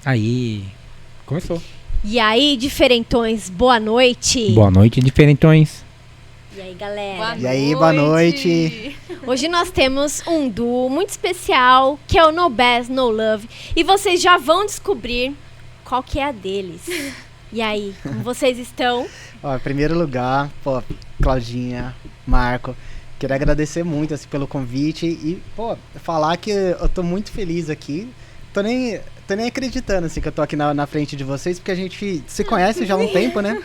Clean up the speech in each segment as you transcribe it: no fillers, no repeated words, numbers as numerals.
Aí, começou. E aí, diferentões, boa noite. Boa noite, diferentões. E aí, galera? E aí, boa noite. Hoje nós temos um duo muito especial, que é o No Bass, No Love. E vocês já vão descobrir qual que é a deles. E aí, como vocês estão? Ó, em primeiro lugar, Claudinha, Marco, queria agradecer muito assim, pelo convite e, falar que eu tô muito feliz aqui. Tô nem acreditando assim, que eu tô aqui na frente de vocês, porque a gente se conhece já há um tempo, né?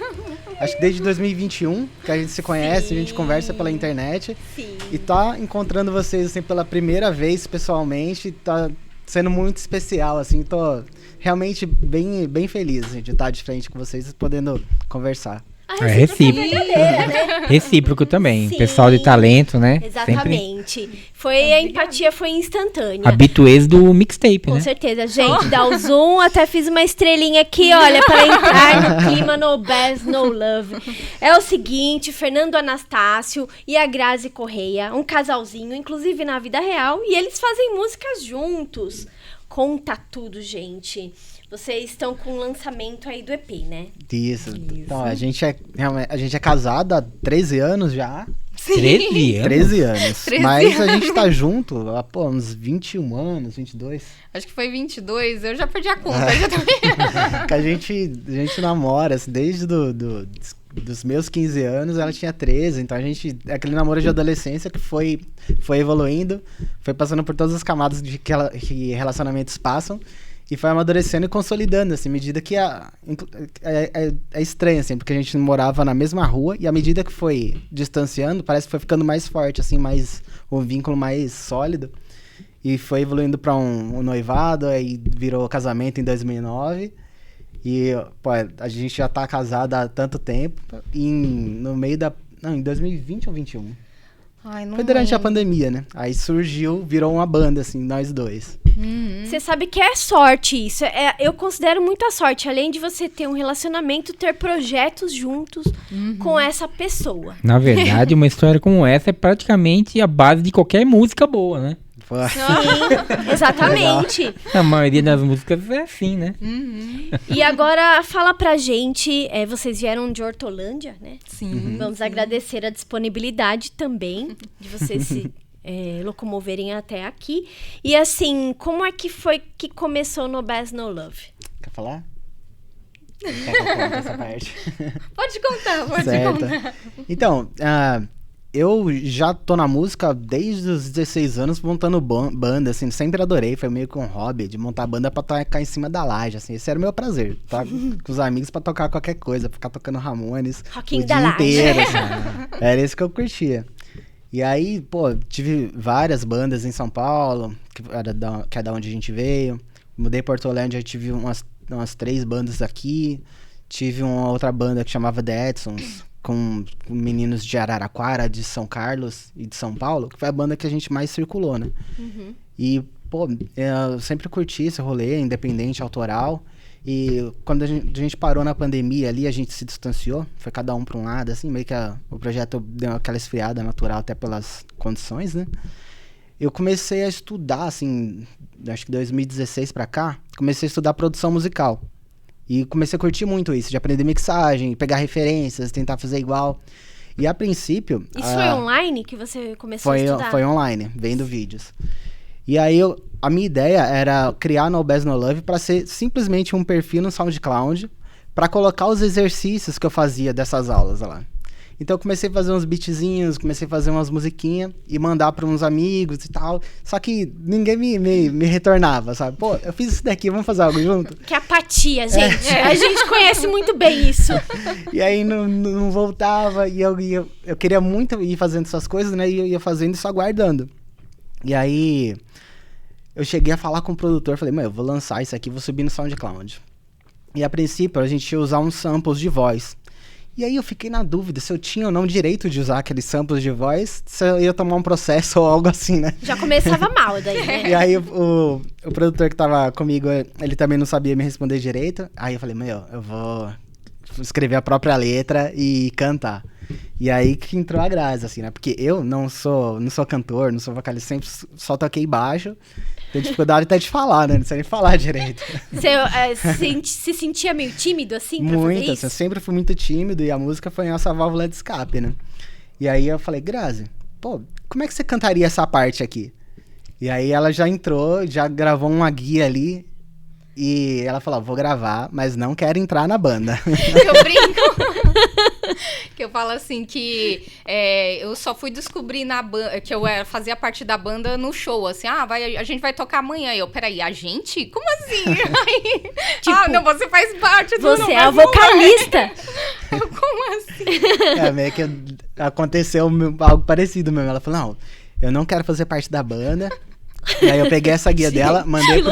Acho que desde 2021 que a gente se conhece, Sim. A gente conversa pela internet. Sim. E tá encontrando vocês assim, pela primeira vez pessoalmente, tá sendo muito especial, assim, tô realmente bem feliz assim, de estar de frente com vocês, podendo conversar. A É recíproca recíproco. verdadeira, né? Recíproco também. Sim. Pessoal de talento, né? Exatamente. A empatia foi instantânea. Sempre habituês do mixtape, Com né? certeza. Gente, dá o zoom. Até fiz uma estrelinha aqui, olha, para entrar no clima No Bass, No Love. É o seguinte, Fernando Anastácio e a Grazi Correia, um casalzinho, inclusive na vida real, e eles fazem músicas juntos. Conta tudo, gente. Vocês estão com o lançamento aí do EP, né? Isso. Então, a gente é casado há 13 anos já. 13 anos? 13 anos. 13 Mas a gente tá junto há, uns 21 anos, 22. Acho que foi 22, eu já perdi a conta. Já também. Que a gente namora, assim, desde dos meus 15 anos, ela tinha 13. Então a gente, aquele namoro de adolescência que foi evoluindo, foi passando por todas as camadas que relacionamentos passam. E foi amadurecendo e consolidando, assim, à medida que é estranho, assim, porque a gente morava na mesma rua e à medida que foi distanciando, parece que foi ficando mais forte, assim, um vínculo mais sólido. E foi evoluindo para um noivado, aí virou casamento em 2009. E, a gente já tá casado há tanto tempo, em 2020 ou 21? Ai, não Foi durante a lembro. pandemia, né? Aí virou uma banda, assim, nós dois. Você sabe que é sorte isso. Eu considero muita sorte. Além de você ter um relacionamento, ter projetos juntos com essa pessoa. Na verdade, uma história como essa é praticamente a base de qualquer música boa, né? Pô, Sim, exatamente. A maioria das músicas é assim, né? E agora, fala pra gente, vocês vieram de Hortolândia, né? Sim. Vamos agradecer a disponibilidade também de vocês se locomoverem até aqui. E assim, como é que foi que começou No Bass, No Love? quer falar? Quer que eu conte essa parte? Pode contar. Certo. Então, eu já tô na música desde os 16 anos montando banda, assim, sempre adorei, foi meio que um hobby de montar banda pra tocar em cima da laje, assim, esse era o meu prazer, tá? Com os amigos pra tocar qualquer coisa, ficar tocando Ramones Rockinho o da dia laje. inteiro, assim, era isso que eu curtia. E aí, tive várias bandas em São Paulo, que é da onde a gente veio, mudei pra Hortolândia, tive umas 3 bandas aqui, tive uma outra banda que chamava The Edsons, com meninos de Araraquara, de São Carlos e de São Paulo, que foi a banda que a gente mais circulou, né? E, eu sempre curti esse rolê, independente, autoral. E quando a gente parou na pandemia ali, a gente se distanciou, foi cada um pra um lado, assim, meio que o projeto deu aquela esfriada natural até pelas condições, né? Eu comecei a estudar, assim, acho que 2016 pra cá, comecei a estudar produção musical. E comecei a curtir muito isso, de aprender mixagem, pegar referências, tentar fazer igual. E a princípio... Isso foi online que você começou a estudar? Foi online, vendo vídeos. E aí a minha ideia era criar No Bass, No Love para ser simplesmente um perfil no SoundCloud para colocar os exercícios que eu fazia dessas aulas lá. Então eu comecei a fazer uns beatzinhos, comecei a fazer umas musiquinhas e mandar para uns amigos e tal. Só que ninguém me retornava, sabe? Eu fiz isso daqui, vamos fazer algo junto? Que apatia, gente. A gente conhece muito bem isso. E aí não voltava, e eu queria muito ir fazendo essas coisas, né? E eu ia fazendo e só aguardando. E aí eu cheguei a falar com o produtor, falei, eu vou lançar isso aqui, vou subir no SoundCloud. E a princípio a gente ia usar uns samples de voz. E aí eu fiquei na dúvida se eu tinha ou não direito de usar aqueles samples de voz, se eu ia tomar um processo ou algo assim, né? Já começava mal daí, né? E aí o produtor que tava comigo, ele também não sabia me responder direito. Aí eu falei, eu vou escrever a própria letra e cantar. E aí que entrou a Grazi, assim, né? Porque eu não sou cantor, não sou vocalista, sempre só toquei baixo. Tenho dificuldade até de falar, né? Não sei nem falar direito. Você se sentia meio tímido, assim, pra fazer Muito, isso? assim, eu sempre fui muito tímido e a música foi nossa válvula de escape, né? E aí eu falei, Grazi, pô, como é que você cantaria essa parte aqui? E aí ela já entrou, já gravou uma guia ali e ela falou, vou gravar, mas não quero entrar na banda. Eu brinco. Que eu falo assim que eu só fui descobrir na banda, que eu fazia parte da banda no show, assim, a gente vai tocar amanhã. Eu, peraí, a gente? Como assim? Aí, Tipo, não, você faz parte do Você é a mas não vocalista. Eu, como assim? Meio que aconteceu algo parecido mesmo. Ela falou, não, eu não quero fazer parte da banda. E aí eu peguei essa guia dela, mandei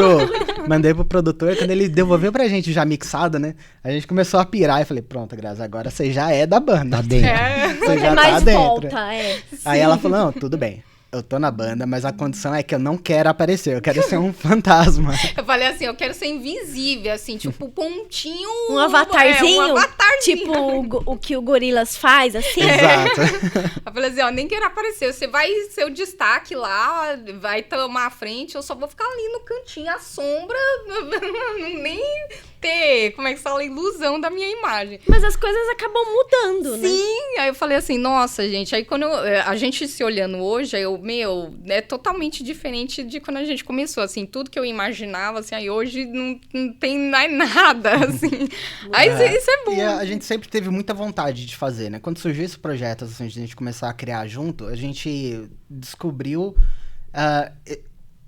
pro produtor, quando ele devolveu pra gente já mixada, né? A gente começou a pirar e falei, pronto, Grazi, agora você já é da banda. Tá dentro. Você já tá Mais dentro. volta, Aí ela falou, não, tudo bem, eu tô na banda, mas a condição é que eu não quero aparecer, eu quero ser um fantasma. Eu falei assim, eu quero ser invisível, assim, tipo, pontinho... Um avatarzinho? Um avatarzinho. Tipo o que o Gorilas faz, assim? Exato. Eu falei assim, nem quero aparecer, você vai ser o destaque lá, vai tomar a frente, eu só vou ficar ali no cantinho, à sombra, nem ter, como é que fala, ilusão da minha imagem. Mas as coisas acabam mudando, né? Sim, aí eu falei assim, nossa, gente, aí quando a gente se olhando hoje, aí é totalmente diferente de quando a gente começou, assim, tudo que eu imaginava, assim, aí hoje não tem mais nada, assim. Aí isso é bom. E a gente sempre teve muita vontade de fazer, né? Quando surgiu esse projeto, assim, de a gente começar a criar junto, a gente descobriu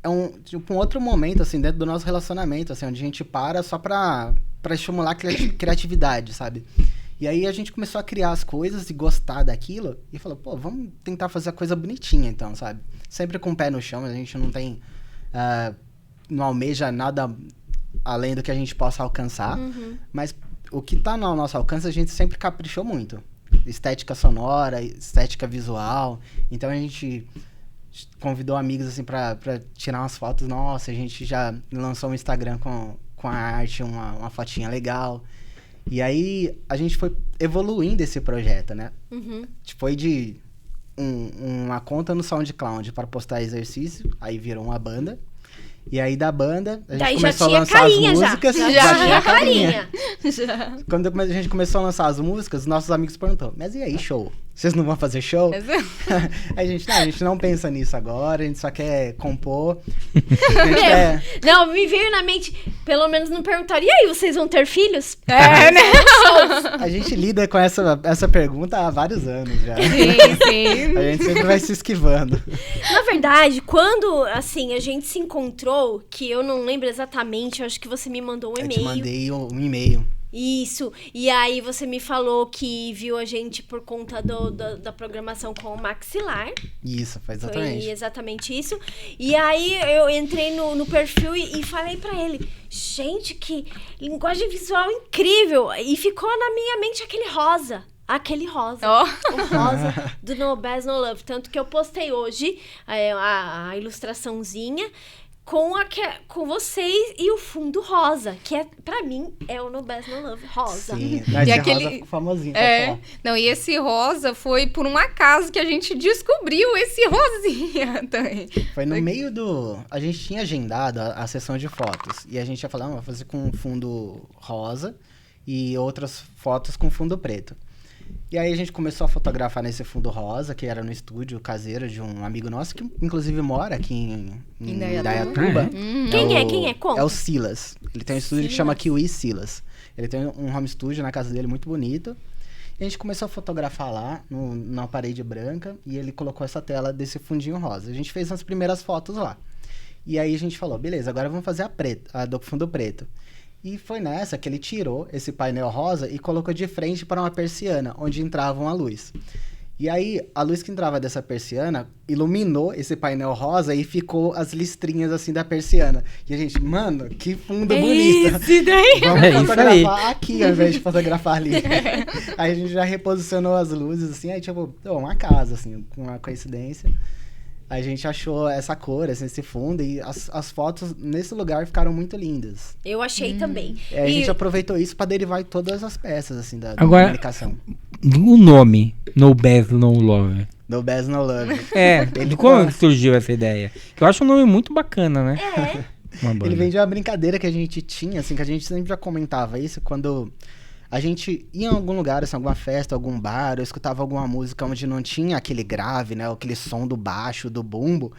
um outro momento, assim, dentro do nosso relacionamento, assim, onde a gente para só pra estimular a criatividade, sabe? E aí a gente começou a criar as coisas e gostar daquilo e falou, pô, vamos tentar fazer a coisa bonitinha, então, sabe? Sempre com o pé no chão, a gente não tem... não almeja nada além do que a gente possa alcançar, mas o que tá no nosso alcance a gente sempre caprichou muito. Estética sonora, estética visual, então a gente convidou amigos, assim, pra tirar umas fotos. Nossa, a gente já lançou um Instagram com a arte, uma fotinha legal. E aí, a gente foi evoluindo esse projeto, né? Foi de uma conta no SoundCloud para postar exercício, aí virou uma banda. E aí, da banda, a gente Daí começou já a tinha lançar as carinha, músicas. já tinha carinha. Quando a gente começou a lançar as músicas, nossos amigos perguntaram, mas e aí, show? Vocês não vão fazer show? A gente não pensa nisso agora, a gente só quer compor. Não, me veio na mente, pelo menos não perguntaram, e aí, vocês vão ter filhos? Né? A gente lida com essa pergunta há vários anos já. Sim. A gente sempre vai se esquivando. Na verdade, quando, assim, a gente se encontrou, que eu não lembro exatamente, eu acho que você me mandou um Eu te e-mail. mandei um e-mail. Isso, e aí você me falou que viu a gente por conta da programação com o Maxilar. Isso, foi exatamente. Foi exatamente isso. E aí eu entrei no perfil e falei pra ele, gente, que linguagem visual incrível. E ficou na minha mente aquele rosa. O rosa do No Bass No Love. Tanto que eu postei hoje a ilustraçãozinha com vocês e o fundo rosa, que pra mim é o No Bass No Love rosa. Sim, E esse aquele- rosa ficou famosinho, pode falar. Não, e esse rosa foi por um acaso que a gente descobriu esse rosinha também. Foi no meio do... A gente tinha agendado a sessão de fotos. E a gente ia falar, vamos fazer com fundo rosa e outras fotos com fundo preto. E aí a gente começou a fotografar nesse fundo rosa, que era no estúdio caseiro de um amigo nosso, que inclusive mora aqui em Indaiatuba. Quem é? Como? É o Silas. Ele tem um estúdio que chama Kiwi Silas. Ele tem um home studio na casa dele muito bonito. E a gente começou a fotografar lá, na parede branca, e ele colocou essa tela desse fundinho rosa. A gente fez as primeiras fotos lá. E aí a gente falou, beleza, agora vamos fazer a do fundo preto. E foi nessa que ele tirou esse painel rosa e colocou de frente para uma persiana, onde entrava uma luz. E aí, a luz que entrava dessa persiana iluminou esse painel rosa e ficou as listrinhas, assim, da persiana. E a gente, mano, que fundo bonito. Isso daí. Vamos É isso fotografar aqui, ao invés de fotografar ali. Aí a gente já reposicionou as luzes, assim, aí tipo, uma casa, assim, com uma coincidência. A gente achou essa cor, assim, esse fundo, e as fotos nesse lugar ficaram muito lindas. Eu achei também. A gente aproveitou isso para derivar em todas as peças, assim, da Agora, comunicação. o nome, No Bass, No Love. No Bass No Love. De como surgiu essa ideia? Que eu acho um nome muito bacana, né? Uma banda. Ele vem de uma brincadeira que a gente tinha, assim, que a gente sempre já comentava isso, quando a gente ia em algum lugar, assim, alguma festa, algum bar, eu escutava alguma música onde não tinha aquele grave, né, aquele som do baixo, do bumbo,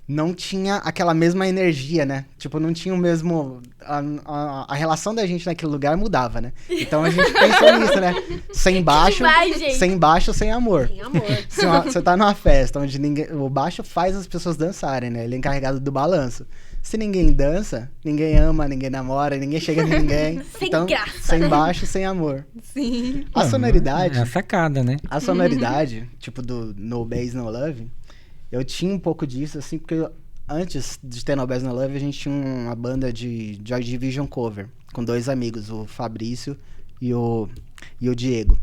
não tinha aquela mesma energia, né? Tipo, não tinha o mesmo... A relação da gente naquele lugar mudava, né? Então a gente pensou nisso, né? Sem baixo, sem baixo, sem amor. Sem amor. Você tá numa festa onde o baixo faz as pessoas dançarem, né? Ele é encarregado do balanço. Se ninguém dança, ninguém ama, ninguém namora, ninguém chega em ninguém. Sem então, graça, sem né? baixo, sem amor. Sim. A sonoridade... É a sacada, né? A sonoridade, tipo do No Bass No Love, eu tinha um pouco disso, assim, porque antes de ter No Bass No Love, a gente tinha uma banda de Joy Division cover, com 2 amigos, o Fabrício e o Diego.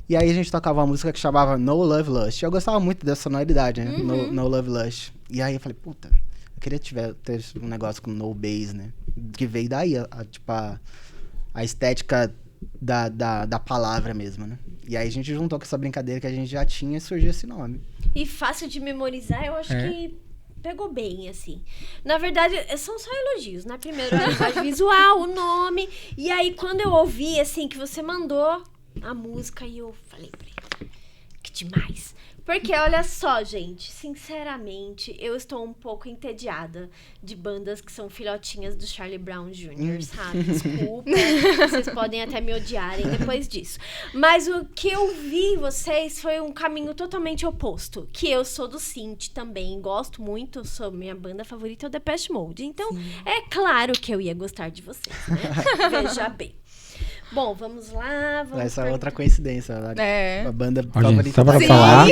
E aí a gente tocava uma música que chamava No Love Lust. Eu gostava muito dessa sonoridade, né? No Love Lust. E aí eu falei, puta, eu queria ter um negócio com No Bass, né? Que veio daí, a estética da palavra mesmo, né? E aí a gente juntou com essa brincadeira que a gente já tinha e surgiu esse nome. E fácil de memorizar, eu acho que pegou bem, assim. Na verdade, são só elogios, né? Primeiro, a linguagem visual, o nome. E aí, quando eu ouvi, assim, que você mandou a música, e eu falei, que demais. Porque, olha só, gente, sinceramente, eu estou um pouco entediada de bandas que são filhotinhas do Charlie Brown Jr., sabe? Desculpa, vocês podem até me odiarem depois disso. Mas o que eu vi vocês foi um caminho totalmente oposto, que eu sou do synth também, gosto muito, minha banda favorita é o Depeche Mode. Então, é claro que eu ia gostar de vocês, né? Veja bem. Bom, vamos lá. Essa é outra coincidência. A banda favorita. Só pra falar,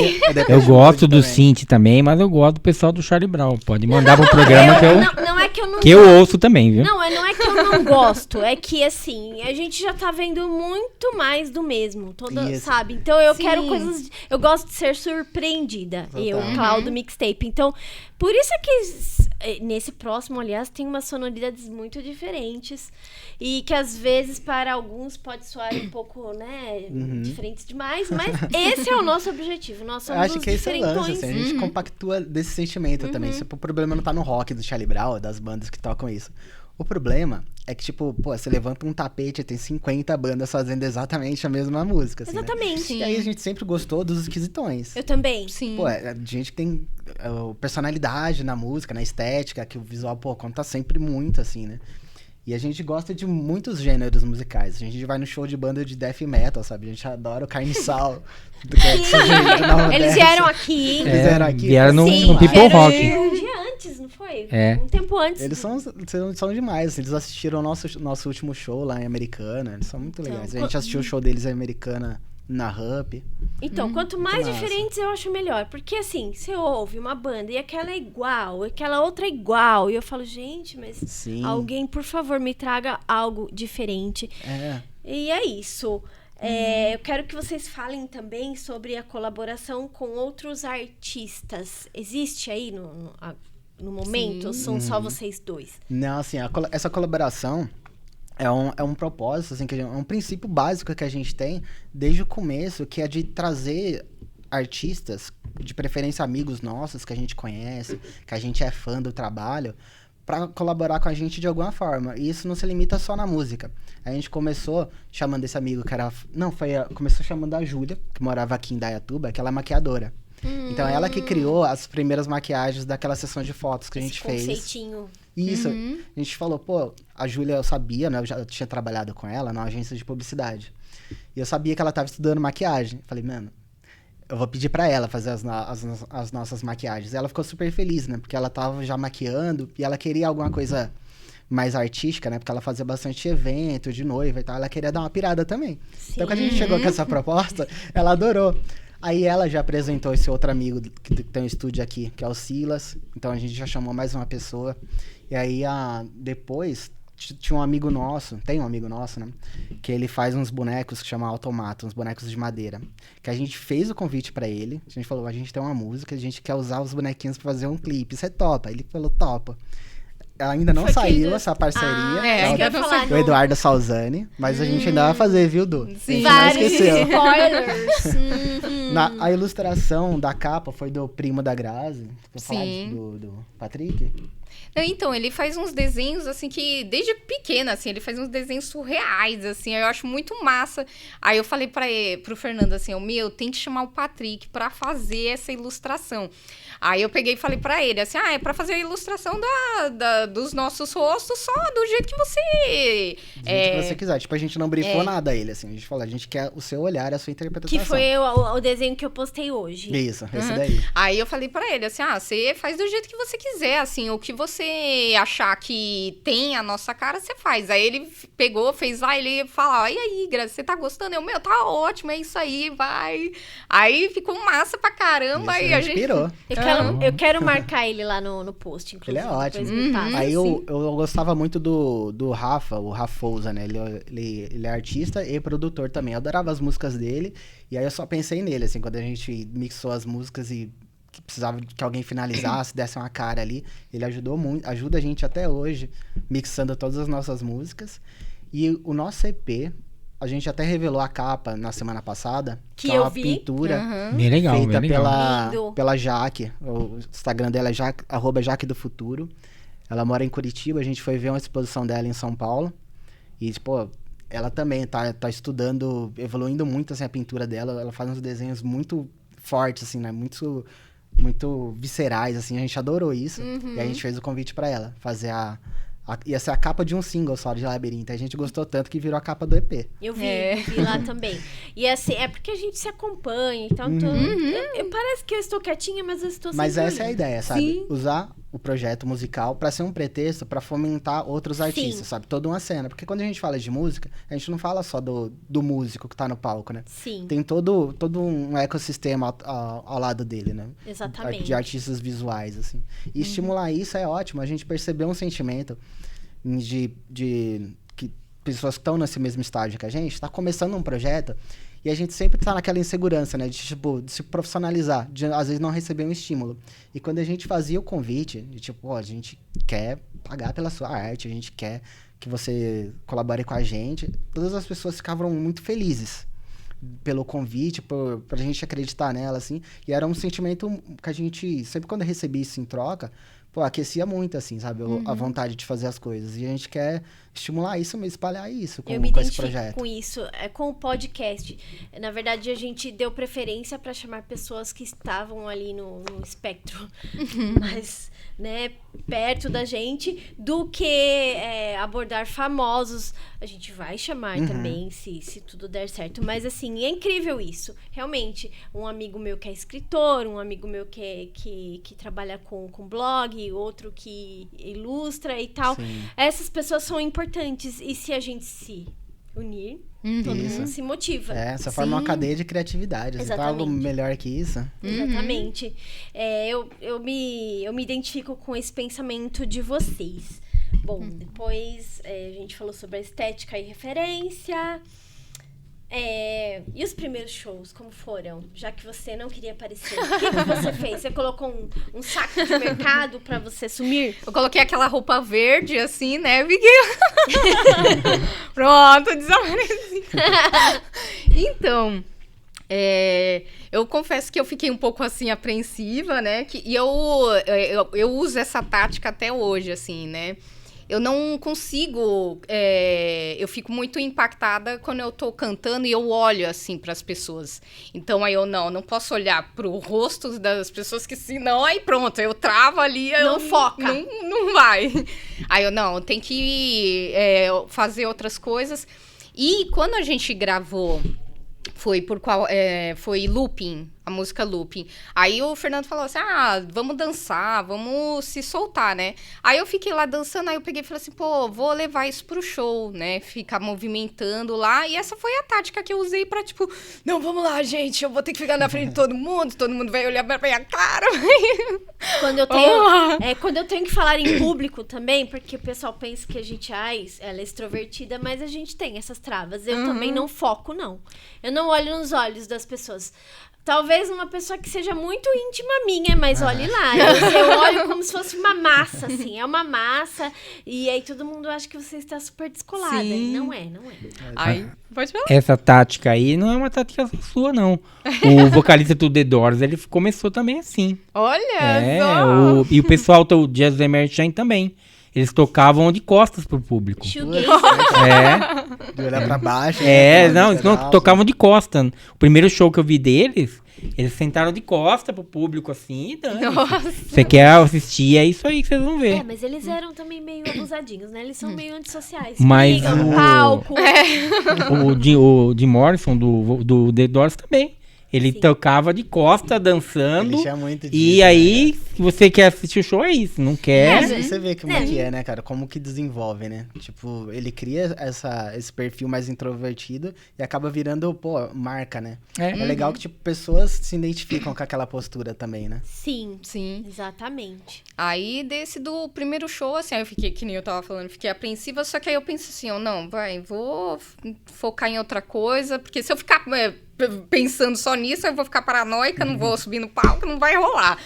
eu gosto do synth também, mas eu gosto do pessoal do Charlie Brown. Pode mandar pro programa não é que eu não que eu ouço também, viu? Não é que eu não gosto. É que, assim, a gente já tá vendo muito mais do mesmo. Sabe? Então eu quero coisas... Eu gosto de ser surpreendida. Total. Eu, Cláudio Mixtape. Então, por isso é que nesse próximo, aliás, tem umas sonoridades muito diferentes. E que, às vezes, para alguns pode soar um pouco, né, diferentes demais. Mas esse é o nosso objetivo. Nós somos eu acho que esse é o lance, assim, a gente Uhum. compactua desse sentimento também. O problema não tá no rock do Charlie Brown, das bandas que tocam isso. O problema é que, tipo, você levanta um tapete e tem 50 bandas fazendo exatamente a mesma música, assim, Exatamente. né? E aí a gente sempre gostou dos esquisitões. Eu também. Sim. Pô, a gente tem personalidade na música, na estética, que o visual, conta sempre muito, assim, né? E a gente gosta de muitos gêneros musicais. A gente vai no show de banda de death metal, sabe? A gente adora o Carne e Sal. Eles vieram aqui. Vieram no People vieram Rock. Um dia antes, não foi? É. Um tempo antes. Eles são demais, assim, eles assistiram o nosso último show lá em Americana, eles são muito legais. A gente assistiu o show deles em Americana na Ramp. Então, quanto mais massa. diferentes eu acho melhor. Porque assim, você ouve uma banda e aquela é igual, aquela outra é igual. E eu falo, gente, mas Sim. alguém, por favor, me traga algo diferente. E é isso. Eu quero que vocês falem também sobre a colaboração com outros artistas. Existe aí no momento? Ou são só vocês dois? Não, assim, essa colaboração é um propósito, assim, é um princípio básico que a gente tem desde o começo, que é de trazer artistas, de preferência amigos nossos que a gente conhece, que a gente é fã do trabalho, para colaborar com a gente de alguma forma. E isso não se limita só na música. A gente começou chamando esse amigo que era... Começou chamando a Júlia, que morava aqui em Dayatuba, que ela é maquiadora. Então, ela que criou as primeiras maquiagens daquela sessão de fotos que a gente fez. Conceitinho. Isso. A gente falou, a Júlia eu sabia, né? Eu já tinha trabalhado com ela numa agência de publicidade. E eu sabia que ela estava estudando maquiagem. Falei, mano, eu vou pedir pra ela fazer as nossas maquiagens. E ela ficou super feliz, né? Porque ela tava já maquiando e ela queria alguma coisa mais artística, né? Porque ela fazia bastante evento de noiva e tal. Ela queria dar uma pirada também. Sim. Então, quando a gente chegou com essa proposta, ela adorou. Aí ela já apresentou esse outro amigo que tem um estúdio aqui, que é o Silas. Então a gente já chamou mais uma pessoa. E aí depois tinha um amigo nosso, tem um amigo nosso, né? Que ele faz uns bonecos que chama Automato, uns bonecos de madeira. Que a gente fez o convite pra ele. A gente falou, a gente tem uma música, a gente quer usar os bonequinhos pra fazer um clipe. Você topa? Ele falou, topa. ainda não Foi saiu quem- essa parceria. É, isso que eu ia ainda não falar, O não- Eduardo Salzani, mas a gente ainda vai fazer, viu, Du? Sim. A gente não Vários esqueceu. spoilers. A ilustração da capa foi do primo da Grazi. Vou falar Sim. do Patrick. Então, ele faz uns desenhos, assim, que desde pequena, assim, ele faz uns desenhos surreais, assim, eu acho muito massa. Aí eu falei pro Fernando, assim, tem que chamar o Patrick pra fazer essa ilustração. Aí eu peguei e falei pra ele, assim, é pra fazer a ilustração dos nossos rostos só do jeito que você... Do jeito que você quiser. Tipo, a gente não brifou nada a ele, assim. A gente falou, a gente quer o seu olhar, a sua interpretação. Que foi o desenho que eu postei hoje. Isso, esse daí. Aí eu falei pra ele, assim, você faz do jeito que você quiser, assim, o que você achar que tem a nossa cara, você faz. Aí ele pegou, fez lá, ele fala, e aí, Grazi, você tá gostando? Tá ótimo, é isso aí, vai. Aí ficou massa pra caramba, Isso, e a gente... inspirou. Eu quero marcar ele lá no post, inclusive. Ele é ótimo. Depois me passa. Aí eu gostava muito do Rafa, o Rafouza, né? Ele é artista e produtor também. Eu adorava as músicas dele. E aí eu só pensei nele, assim, quando a gente mixou as músicas e que precisava que alguém finalizasse, desse uma cara ali. Ele ajudou muito, ajuda a gente até hoje, mixando todas as nossas músicas. E o nosso EP, a gente até revelou a capa na semana passada. Que é eu uma vi. pintura Bem legal, feita bem legal. Lindo. pela Jaque. O Instagram dela é @Jaque do Futuro. Ela mora em Curitiba, a gente foi ver uma exposição dela em São Paulo. E, tipo, ela também tá estudando, evoluindo muito, assim, a pintura dela. Ela faz uns desenhos muito fortes, assim, né? Muito viscerais, assim. A gente adorou isso. E a gente fez o convite pra ela fazer ia ser a capa de um single só de Labirinto. A gente gostou tanto que virou a capa do EP. Eu vi, É. vi lá também. E assim, é porque a gente se acompanha, então parece que eu estou quietinha, mas eu estou Mas sempre essa é a olhando. ideia, sabe? Sim. Usar o projeto musical pra ser um pretexto pra fomentar outros artistas, Sim. sabe? Toda uma cena. Porque quando a gente fala de música, a gente não fala só do músico que tá no palco, né? Sim, Tem todo um ecossistema ao lado dele, né? exatamente. De artistas visuais, assim. E estimular isso é ótimo. A gente percebeu um sentimento de que pessoas que estão nesse mesmo estágio que a gente, tá começando um projeto e a gente sempre tá naquela insegurança, né? De, tipo, de se profissionalizar, de às vezes não receber um estímulo. E quando a gente fazia o convite, de tipo, a gente quer pagar pela sua arte, a gente quer que você colabore com a gente, todas as pessoas ficavam muito felizes pelo convite, pra gente acreditar nela, assim. E era um sentimento que a gente, sempre quando recebia isso em troca, aquecia muito, assim, sabe? A vontade de fazer as coisas. E a gente quer estimular isso, espalhar isso Eu me com esse identifico projeto. com isso, com o podcast. Na verdade, a gente deu preferência para chamar pessoas que estavam ali no espectro mais, né, perto da gente, do que abordar famosos. A gente vai chamar também, se tudo der certo. Mas, assim, é incrível isso. Realmente, um amigo meu que é escritor, um amigo meu que trabalha com blog, outro que ilustra e tal. Sim. Essas pessoas são importantes. E se a gente se unir, todo Isso. mundo se motiva. Essa forma é uma cadeia de criatividade. Assim, tá algo Exatamente. melhor que isso? Exatamente. Eu me identifico com esse pensamento de vocês. Bom, depois a gente falou sobre a estética e referência. E os primeiros shows, como foram? Já que você não queria aparecer, o que você fez? Você colocou um saco de mercado pra você sumir? Eu coloquei aquela roupa verde, assim, né? Pronto, desapareci. Então, eu confesso que eu fiquei um pouco, assim, apreensiva, né? E eu uso essa tática até hoje, assim, né? Eu não consigo... eu fico muito impactada quando eu tô cantando e eu olho, assim, pras pessoas. Então, aí eu não posso olhar pro rosto das pessoas, que senão, aí pronto, eu travo ali... Não foca. Não vai. Aí eu tenho que fazer outras coisas. E quando a gente gravou... Foi Looping, a música Looping. Aí o Fernando falou assim, vamos dançar, vamos se soltar, né? Aí eu fiquei lá dançando, aí eu peguei e falei assim, vou levar isso pro show, né? Ficar movimentando lá. E essa foi a tática que eu usei pra, tipo, não, vamos lá, gente, eu vou ter que ficar na frente de todo mundo vai olhar pra minha cara. Quando eu tenho que falar em público também, porque o pessoal pensa que a gente ela é extrovertida, mas a gente tem essas travas. Eu também não foco, não. Eu não olho nos olhos das pessoas. Talvez uma pessoa que seja muito íntima minha, mas olhe lá. Eu olho como se fosse uma massa, assim. É uma massa. E aí todo mundo acha que você está super descolada. Sim. Não é. Aí, pode falar. Essa tática aí não é uma tática sua, não. O vocalista do The Doors, ele começou também assim. Olha só. E o pessoal do Jazz Emergent também. Eles tocavam de costas pro público. Shoegaze. De olhar pra baixo. Não, eles não tocavam de costa. O primeiro show que eu vi deles, eles sentaram de costa pro público, assim, e dane. Você quer assistir, é isso aí que vocês vão ver. Mas eles eram também meio abusadinhos, né? Eles são meio antissociais. Mas Brigam no palco. O Jim Morrison, do The Doors, também. Ele tocava de costa, dançando. Ele tinha muito disso, E aí, se você quer assistir o show, é isso. Não quer... Mas você vê como é que é, né, cara? Como que desenvolve, né? Tipo, ele cria esse perfil mais introvertido e acaba virando, marca, né? É legal que, tipo, pessoas se identificam com aquela postura também, né? Sim, Sim. exatamente. Aí, desse do primeiro show, assim, aí eu fiquei, que nem eu tava falando, fiquei apreensiva, só que aí eu penso assim, vou focar em outra coisa, porque se eu ficar pensando só nisso, eu vou ficar paranoica, não vou subir no palco, não vai rolar.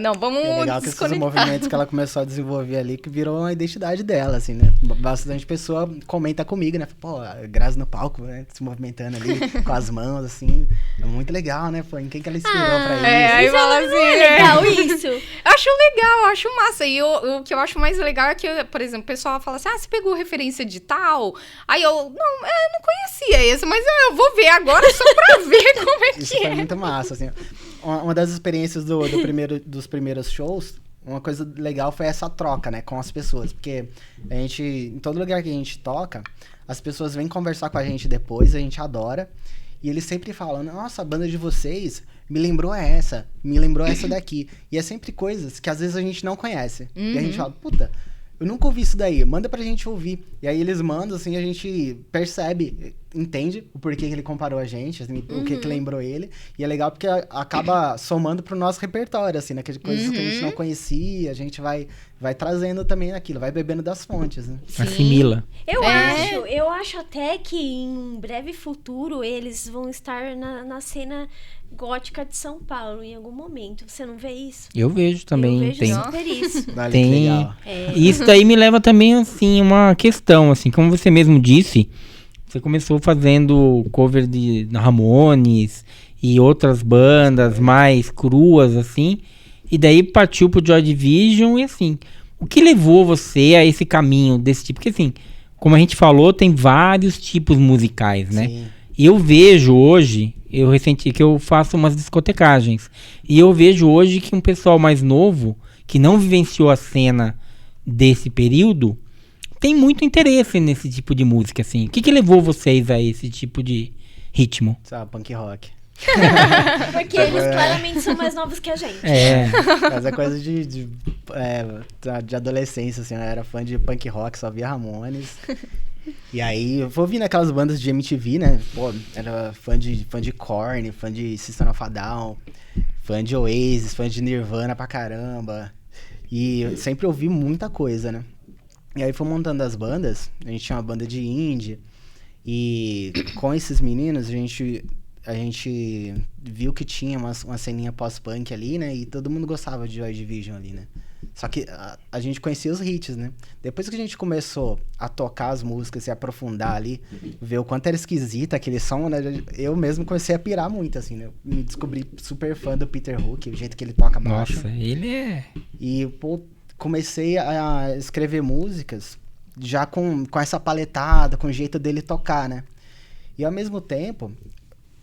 Não, vamos É legal que esses desconectar. movimentos que ela começou a desenvolver ali, que virou uma identidade dela, assim, né? Bastante pessoa comenta comigo, né? Pô, a Grazi no palco, né? Se movimentando ali, com as mãos, assim. É muito legal, né? Pô, em quem que ela inspirou pra isso? Aí fala assim, Legal isso. Acho legal, acho massa. E o que eu acho mais legal é que, por exemplo, o pessoal fala assim, você pegou referência de tal? Aí eu, não conhecia esse, mas eu vou ver agora só pra ver como é Isso que foi é. muito massa, assim. Uma das experiências dos primeiros shows, uma coisa legal foi essa troca, né, com as pessoas. Porque a gente, em todo lugar que a gente toca, as pessoas vêm conversar com a gente depois, a gente adora. E eles sempre falam, nossa, a banda de vocês me lembrou essa daqui. E é sempre coisas que às vezes a gente não conhece. E a gente fala, puta, eu nunca ouvi isso daí, manda pra gente ouvir. E aí eles mandam, assim, a gente percebe, entende o porquê que ele comparou a gente, assim, o que lembrou ele. E é legal porque acaba somando pro nosso repertório, assim, né? Que coisas que a gente não conhecia, a gente vai trazendo também aquilo, vai bebendo das fontes, né? Assimila. Eu acho até que em um breve futuro eles vão estar na cena gótica de São Paulo em algum momento. Você não vê isso? Eu vejo também. Eu vejo tem. super isso. Olha que legal. E isso daí me leva também, assim, uma questão, assim, como você mesmo disse, você começou fazendo cover de Ramones e outras bandas mais cruas, assim, e daí partiu pro Joy Division e, assim, o que levou você a esse caminho desse tipo? Porque, assim, como a gente falou, tem vários tipos musicais, né? Sim. E eu vejo hoje, que eu faço umas discotecagens, e eu vejo hoje que um pessoal mais novo, que não vivenciou a cena desse período, tem muito interesse nesse tipo de música, assim. O que levou vocês a esse tipo de ritmo? Sabe, punk rock. Porque eles claramente são mais novos que a gente. Mas é coisa de adolescência, assim, eu era fã de punk rock, só via Ramones. E aí, eu vou ouvindo aquelas bandas de MTV, né? Pô, era fã de Korn, fã de System of a Down, fã de Oasis, fã de Nirvana pra caramba. E eu sempre ouvi muita coisa, né? E aí, foi montando as bandas, a gente tinha uma banda de indie, e com esses meninos, a gente viu que tinha uma ceninha pós-punk ali, né? E todo mundo gostava de Joy Division ali, né? Só que a gente conhecia os hits, né? Depois que a gente começou a tocar as músicas e aprofundar ali, ver o quanto era esquisita aquele som, né? Eu mesmo comecei a pirar muito, assim, né? Me descobri super fã do Peter Hook, o jeito que ele toca baixo. Nossa, ele é... E, pô, comecei a escrever músicas já com essa paletada, com o jeito dele tocar, né? E ao mesmo tempo,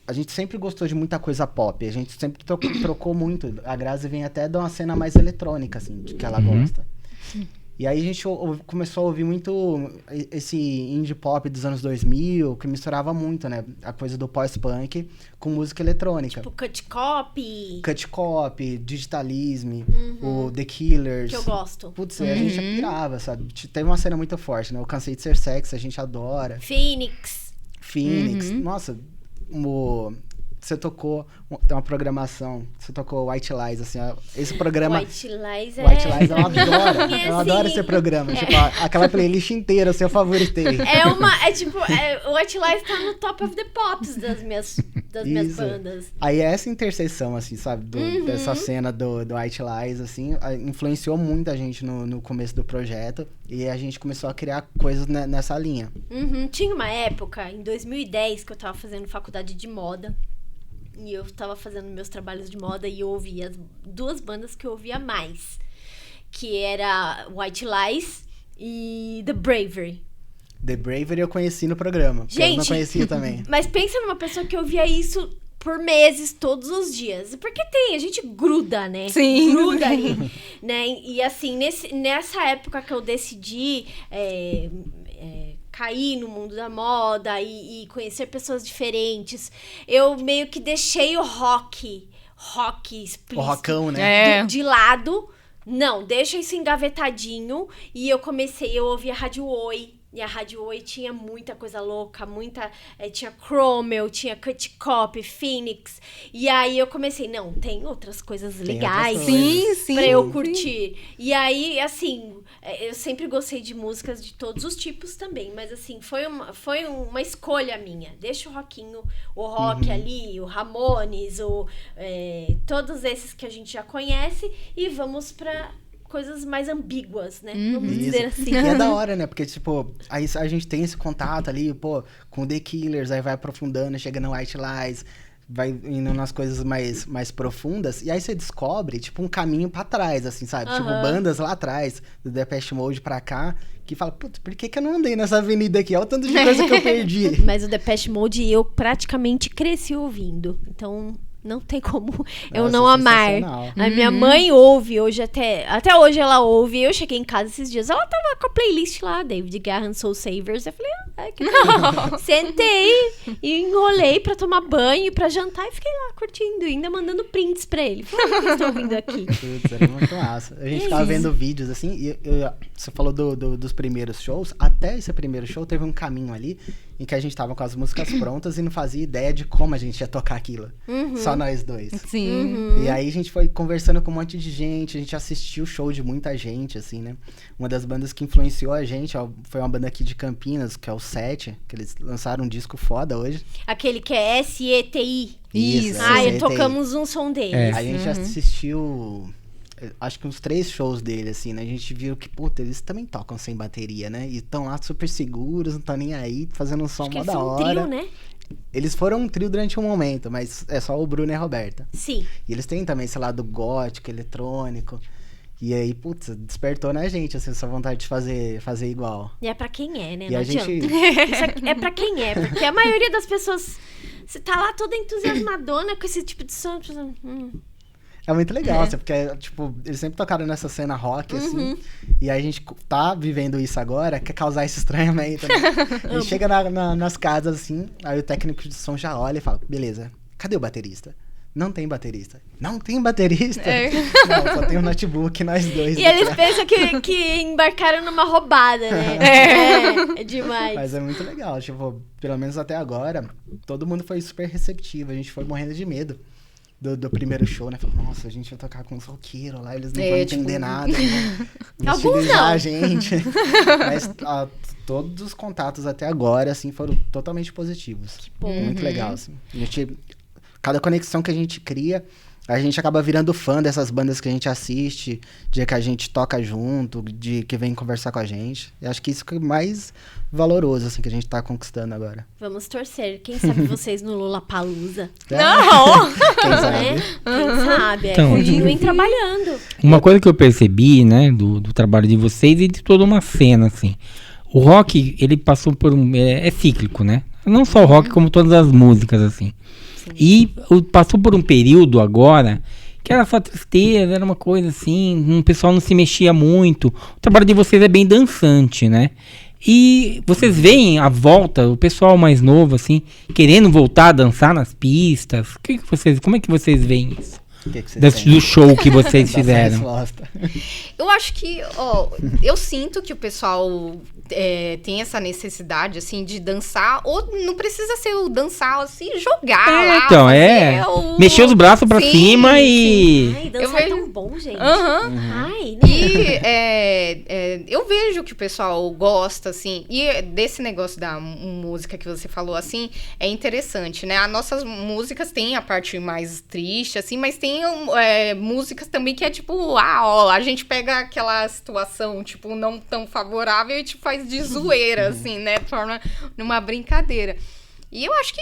a gente sempre gostou de muita coisa pop. A gente sempre trocou muito. A Grazi vem até de uma cena mais eletrônica, assim, de que ela gosta. E aí a gente começou a ouvir muito esse indie pop dos anos 2000, que misturava muito, né? A coisa do pós-punk com música eletrônica. Tipo Cut Copy. Cut Copy, Digitalism, o The Killers. Que eu gosto. Putz, a gente pirava, sabe? Teve uma cena muito forte, né? Eu Cansei de Ser Sexy, a gente adora. Phoenix. Nossa, você tocou uma programação, você tocou White Lies, assim, ó, esse programa... White Lies eu adoro, eu adoro esse programa, tipo, aquela playlist inteira, assim, eu favoritei. White Lies tá no top of the pops das minhas das minhas Isso. bandas. Aí essa interseção, assim, sabe, dessa cena do White Lies, assim, influenciou muito a gente no começo do projeto, e a gente começou a criar coisas nessa linha. Tinha uma época, em 2010, que eu tava fazendo faculdade de moda, e eu tava fazendo meus trabalhos de moda, e eu ouvia as 2 bandas que eu ouvia mais, que era White Lies e The Bravery. The Bravery eu conheci no programa, que eu não Gente, conhecia também. Mas pensa numa pessoa que ouvia isso por meses, todos os dias. Porque a gente gruda, né? Sim. Gruda ali, né? E assim, nessa época que eu decidi cair no mundo da moda e conhecer pessoas diferentes, eu meio que deixei o rock explícito. O rockão, né? De lado. Não, deixa isso engavetadinho. E eu ouvi a Rádio Oi. E a Rádio Oi tinha muita coisa louca, tinha Cromwell, tinha Cut Cop, Phoenix. E aí eu comecei, não, tem outras coisas legais Sim. pra eu curtir. E aí, assim, eu sempre gostei de músicas de todos os tipos também. Mas assim, foi uma escolha minha. Deixa o rockinho, o rock ali, o Ramones, todos esses que a gente já conhece. E vamos pra coisas mais ambíguas, né? Vamos dizer assim. E é da hora, né? Porque, tipo, aí a gente tem esse contato ali, pô, com The Killers, aí vai aprofundando, chega no White Lies, vai indo nas coisas mais profundas, e aí você descobre, tipo, um caminho pra trás, assim, sabe? Tipo, bandas lá atrás, do Depeche Mode pra cá, que fala, putz, por que eu não andei nessa avenida aqui? Olha o tanto de coisa que eu perdi. Mas o Depeche Mode eu praticamente cresci ouvindo, então não tem como eu não amar. A minha mãe ouve hoje, até hoje ela ouve. Eu cheguei em casa esses dias, ela tava com a playlist lá, David Guetta, Soul Savers. Eu falei, que legal. Sentei e enrolei pra tomar banho, pra jantar, e fiquei lá curtindo, ainda mandando prints pra ele. Falei, o que eu estou ouvindo aqui? Putz, era muito massa. A gente ficava vendo vídeos assim, e você falou dos primeiros shows. Até esse primeiro show teve um caminho ali em que a gente tava com as músicas prontas e não fazia ideia de como a gente ia tocar aquilo. Só nós dois. Sim. E aí a gente foi conversando com um monte de gente, a gente assistiu o show de muita gente, assim, né? Uma das bandas que influenciou a gente foi uma banda aqui de Campinas, que é o Sete, que eles lançaram um disco foda hoje. Aquele que é SETI. Isso. Tocamos um som deles. A gente assistiu, acho que uns 3 shows dele, assim, né? A gente viu que, puta, eles também tocam sem bateria, né? E estão lá super seguros, não estão nem aí, fazendo um som mó da hora. Eles são um trio, né? Eles foram um trio durante um momento, mas é só o Bruno e a Roberta. Sim. E eles têm também esse lado gótico, eletrônico. E aí, putz, despertou na gente, assim, essa vontade de fazer igual. E é pra quem é, né? E não a adianta. gente... Isso é pra quem é, porque a maioria das pessoas... Você tá lá toda entusiasmadona com esse tipo de som. É muito legal, assim, porque, tipo, eles sempre tocaram nessa cena rock, assim, e aí a gente tá vivendo isso agora, quer causar esse estranhamento, né? A gente chega nas casas, assim, aí o técnico de som já olha e fala, beleza, cadê o baterista? Não tem baterista. Não tem baterista? Não, só tem um notebook, nós dois. E eles pensam que embarcaram numa roubada, né? É demais. Mas é muito legal, tipo, pelo menos até agora, todo mundo foi super receptivo, a gente foi morrendo de medo do primeiro show, né? Falou, nossa, a gente vai tocar com os roqueiros lá, eles não vão entender nada, vão hostilizar a gente. Mas todos os contatos até agora, assim, foram totalmente positivos. Que bom. Muito legal, assim. Cada conexão que a gente cria, a gente acaba virando fã dessas bandas que a gente assiste, de que a gente toca junto, de que vem conversar com a gente. Eu acho que isso que é mais valoroso, assim, que a gente tá conquistando agora. Vamos torcer. Quem sabe vocês no Lollapalooza? Não! Quem sabe? Quem sabe? Então, continuem trabalhando. Uma coisa que eu percebi, né, do trabalho de vocês e de toda uma cena, assim. O rock, ele passou por é cíclico, né? Não só o rock, como todas as músicas, assim. E passou por um período agora que era só tristeza, era uma coisa assim, o pessoal não se mexia muito. O trabalho de vocês é bem dançante, né? E vocês veem a volta, o pessoal mais novo, assim, querendo voltar a dançar nas pistas. Como é que vocês veem isso? Do show que vocês fizeram? Eu acho que, eu sinto que o pessoal tem essa necessidade, assim, de dançar, ou não precisa ser o dançar, assim, jogar lá. Então, mexer os braços pra Sim, cima e... Ai, dançar é tão bom, gente. Ai, né? E eu vejo que o pessoal gosta, assim, e desse negócio da música que você falou, assim, é interessante, né? As nossas músicas têm a parte mais triste, assim, mas tem músicas também que é tipo, a gente pega aquela situação, tipo, não tão favorável e tipo, faz de zoeira, assim, né? Torna numa brincadeira. E eu acho que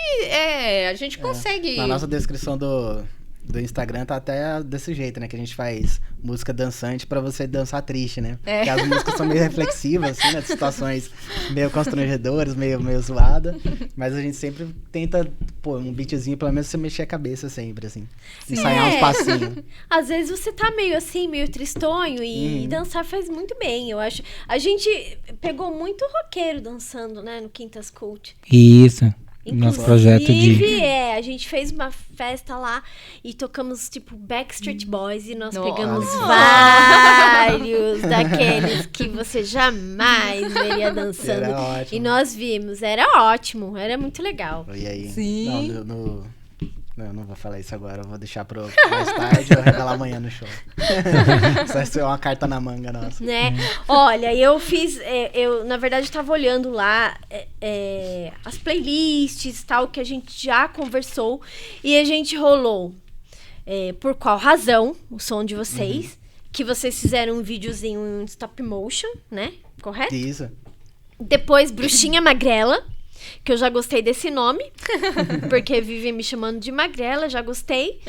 a gente consegue... Na nossa descrição do Instagram tá até desse jeito, né? Que a gente faz música dançante pra você dançar triste, né? Porque as músicas são meio reflexivas, assim, né? De situações meio constrangedoras, meio zoada. Mas a gente sempre tenta, um beatzinho, pelo menos você mexer a cabeça sempre, assim. Ensaiar uns passinhos. Às vezes você tá meio assim, meio tristonho e dançar faz muito bem, eu acho. A gente pegou muito roqueiro dançando, né? No Quintas Cult. Isso. Nosso projeto de... a gente fez uma festa lá e tocamos, tipo, Backstreet Boys e nós pegamos vários daqueles que você jamais veria dançando. Era ótimo. E nós vimos, era ótimo, era muito legal. E aí? Sim. Não, eu não vou falar isso agora, eu vou deixar pro mais tarde ou revelar amanhã no show. Isso vai ser uma carta na manga nossa. Né? Olha, eu fiz, eu na verdade estava olhando lá as playlists tal que a gente já conversou e a gente rolou Por Qual Razão, o som de vocês, que vocês fizeram um videozinho em stop motion, né? Correto? Isso. Depois Bruxinha Magrela, que eu já gostei desse nome, porque vivem me chamando de Magrela, já gostei.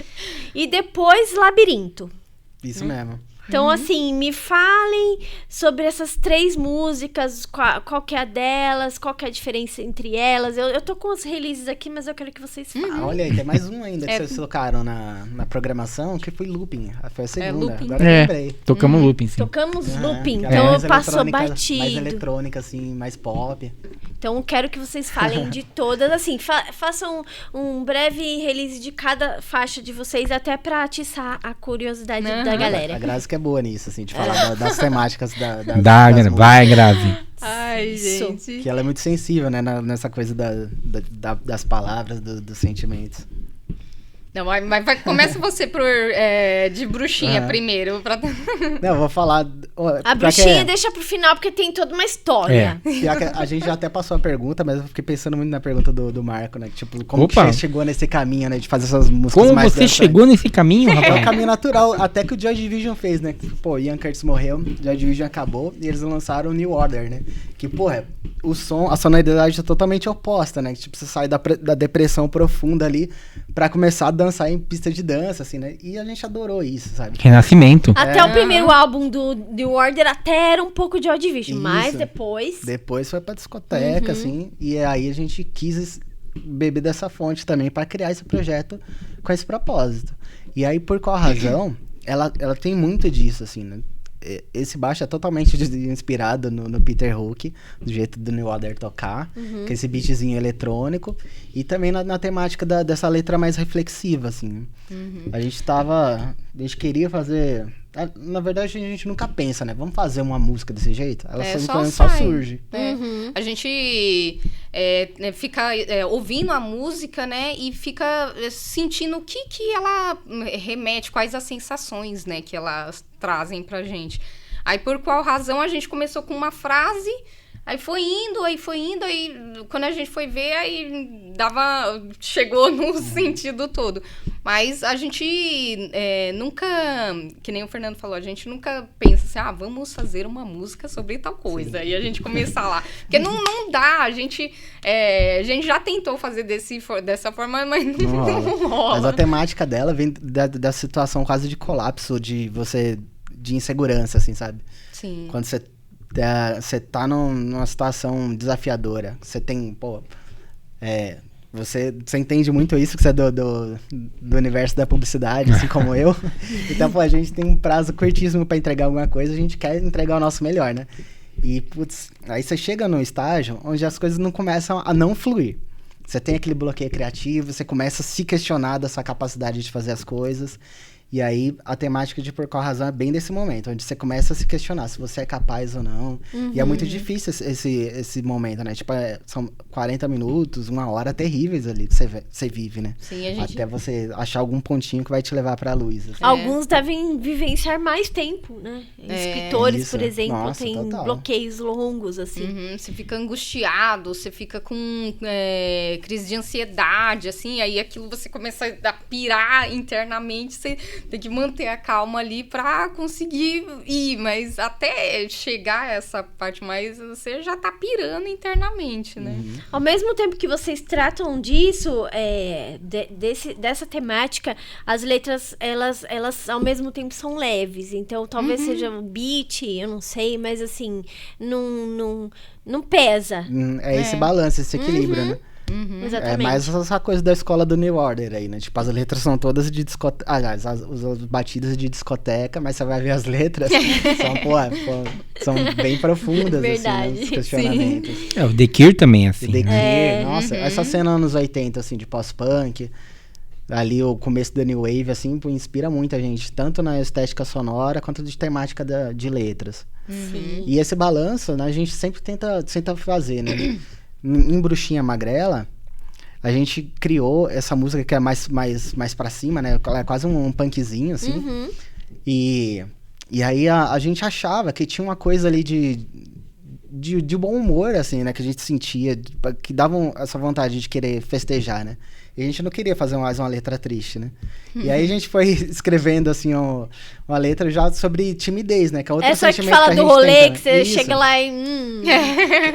E depois Labirinto. Isso mesmo. Então, assim, me falem sobre essas 3 músicas, qual que é a delas, qual que é a diferença entre elas. Eu tô com as releases aqui, mas eu quero que vocês falem. Olha aí, tem mais um ainda que vocês colocaram na programação, que foi Looping. Foi a segunda, Looping. agora eu lembrei. Tocamos looping, sim. Tocamos Looping, que então mais passou eletrônica, batido. Mais eletrônica, assim, mais pop. Então, quero que vocês falem de todas, assim, façam um breve release de cada faixa de vocês, até pra atiçar a curiosidade da galera. A Grazi que é boa nisso, assim, de falar das temáticas das Vai, Grave. Ai, Isso. gente. Que ela é muito sensível, né, nessa coisa das palavras, dos sentimentos. Não, mas começa você de bruxinha primeiro. Não, eu vou falar... A bruxinha deixa pro final, porque tem toda uma história. Pior que a gente já até passou a pergunta, mas eu fiquei pensando muito na pergunta do Marco, né? Tipo, como que você chegou nesse caminho, né? De fazer essas músicas como mais você chegou nesse caminho, rapaz? É o caminho natural, até que o Joy Division fez, né? Pô, Ian Curtis morreu, Joy Division acabou, e eles lançaram o New Order, né? Que, pô, o som, a sonoridade é totalmente oposta, né? Tipo, você sai da depressão profunda ali pra começar a dançar em pista de dança, assim, né? E a gente adorou isso, sabe? Renascimento. Até o primeiro álbum do New Order até era um pouco de Joy Division, mas depois... Depois foi pra discoteca, assim, e aí a gente quis beber dessa fonte também pra criar esse projeto com esse propósito. E aí, por qual razão, ela tem muito disso, assim, né? Esse baixo é totalmente inspirado no Peter Hook, do jeito do New Order tocar, com esse beatzinho eletrônico, e também na temática dessa letra mais reflexiva, assim. A gente queria fazer... Na verdade, a gente nunca pensa, né? Vamos fazer uma música desse jeito? Ela só surge. A gente fica ouvindo a música, né? E fica sentindo o que ela remete, quais as sensações, né? Que elas trazem pra gente. Aí, por qual razão, a gente começou com uma frase... Aí foi indo, aí quando a gente foi ver, aí chegou no sentido todo. Mas a gente nunca, que nem o Fernando falou, a gente nunca pensa assim, vamos fazer uma música sobre tal coisa. Sim. E a gente começar lá. Porque não dá, a gente já tentou fazer dessa forma, mas não rola. Mas a temática dela vem da situação quase de colapso, de insegurança, assim, sabe? Sim. Quando você tá numa situação desafiadora. Você tem, você entende muito isso, que você é do universo da publicidade, assim como eu. Então, a gente tem um prazo curtíssimo pra entregar alguma coisa, a gente quer entregar o nosso melhor, né? E, aí você chega num estágio onde as coisas não começam a não fluir. Você tem aquele bloqueio criativo, você começa a se questionar dessa capacidade de fazer as coisas. E aí, a temática de Por Qual Razão é bem desse momento, onde você começa a se questionar se você é capaz ou não. E é muito difícil esse momento, né? Tipo, são 40 minutos, 1 hora terríveis ali que você vive, né? Sim, a gente... Até você achar algum pontinho que vai te levar pra luz. Assim. Alguns devem vivenciar mais tempo, né? Escritores, Isso. por exemplo, Nossa, têm total. bloqueios longos, assim. Você fica angustiado, você fica com crise de ansiedade, assim, aí aquilo você começa a pirar internamente, você tem que manter a calma ali pra conseguir ir, mas até chegar a essa parte mais, você já tá pirando internamente, né? Ao mesmo tempo que vocês tratam disso, dessa temática, as letras, elas ao mesmo tempo são leves. Então, talvez seja um beat, eu não sei, mas assim, não pesa. É esse balanço, esse equilíbrio, né? Exatamente. É mais essa coisa da escola do New Order aí, né? Tipo, as letras são todas de discoteca. Aliás, as batidas de discoteca, mas você vai ver as letras, são bem profundas, Verdade, assim, né? Os questionamentos. O The Cure também é assim. The né? Cure, nossa, essa cena anos 80, assim, de pós-punk, ali o começo da New Wave, assim, inspira muita gente, tanto na estética sonora quanto de temática de letras. E esse balanço, né, a gente sempre tenta fazer, né? Em Bruxinha Magrela, a gente criou essa música que é mais pra cima, né? Ela é quase um punkzinho, assim. E aí a gente achava que tinha uma coisa ali de bom humor, assim, né? Que a gente sentia, que dava essa vontade de querer festejar, né? E a gente não queria fazer mais uma letra triste, né? E aí a gente foi escrevendo, assim, uma letra já sobre timidez, né? Que é outro Essa que sentimento fala a do gente rolê, tem que você também. chega lá e...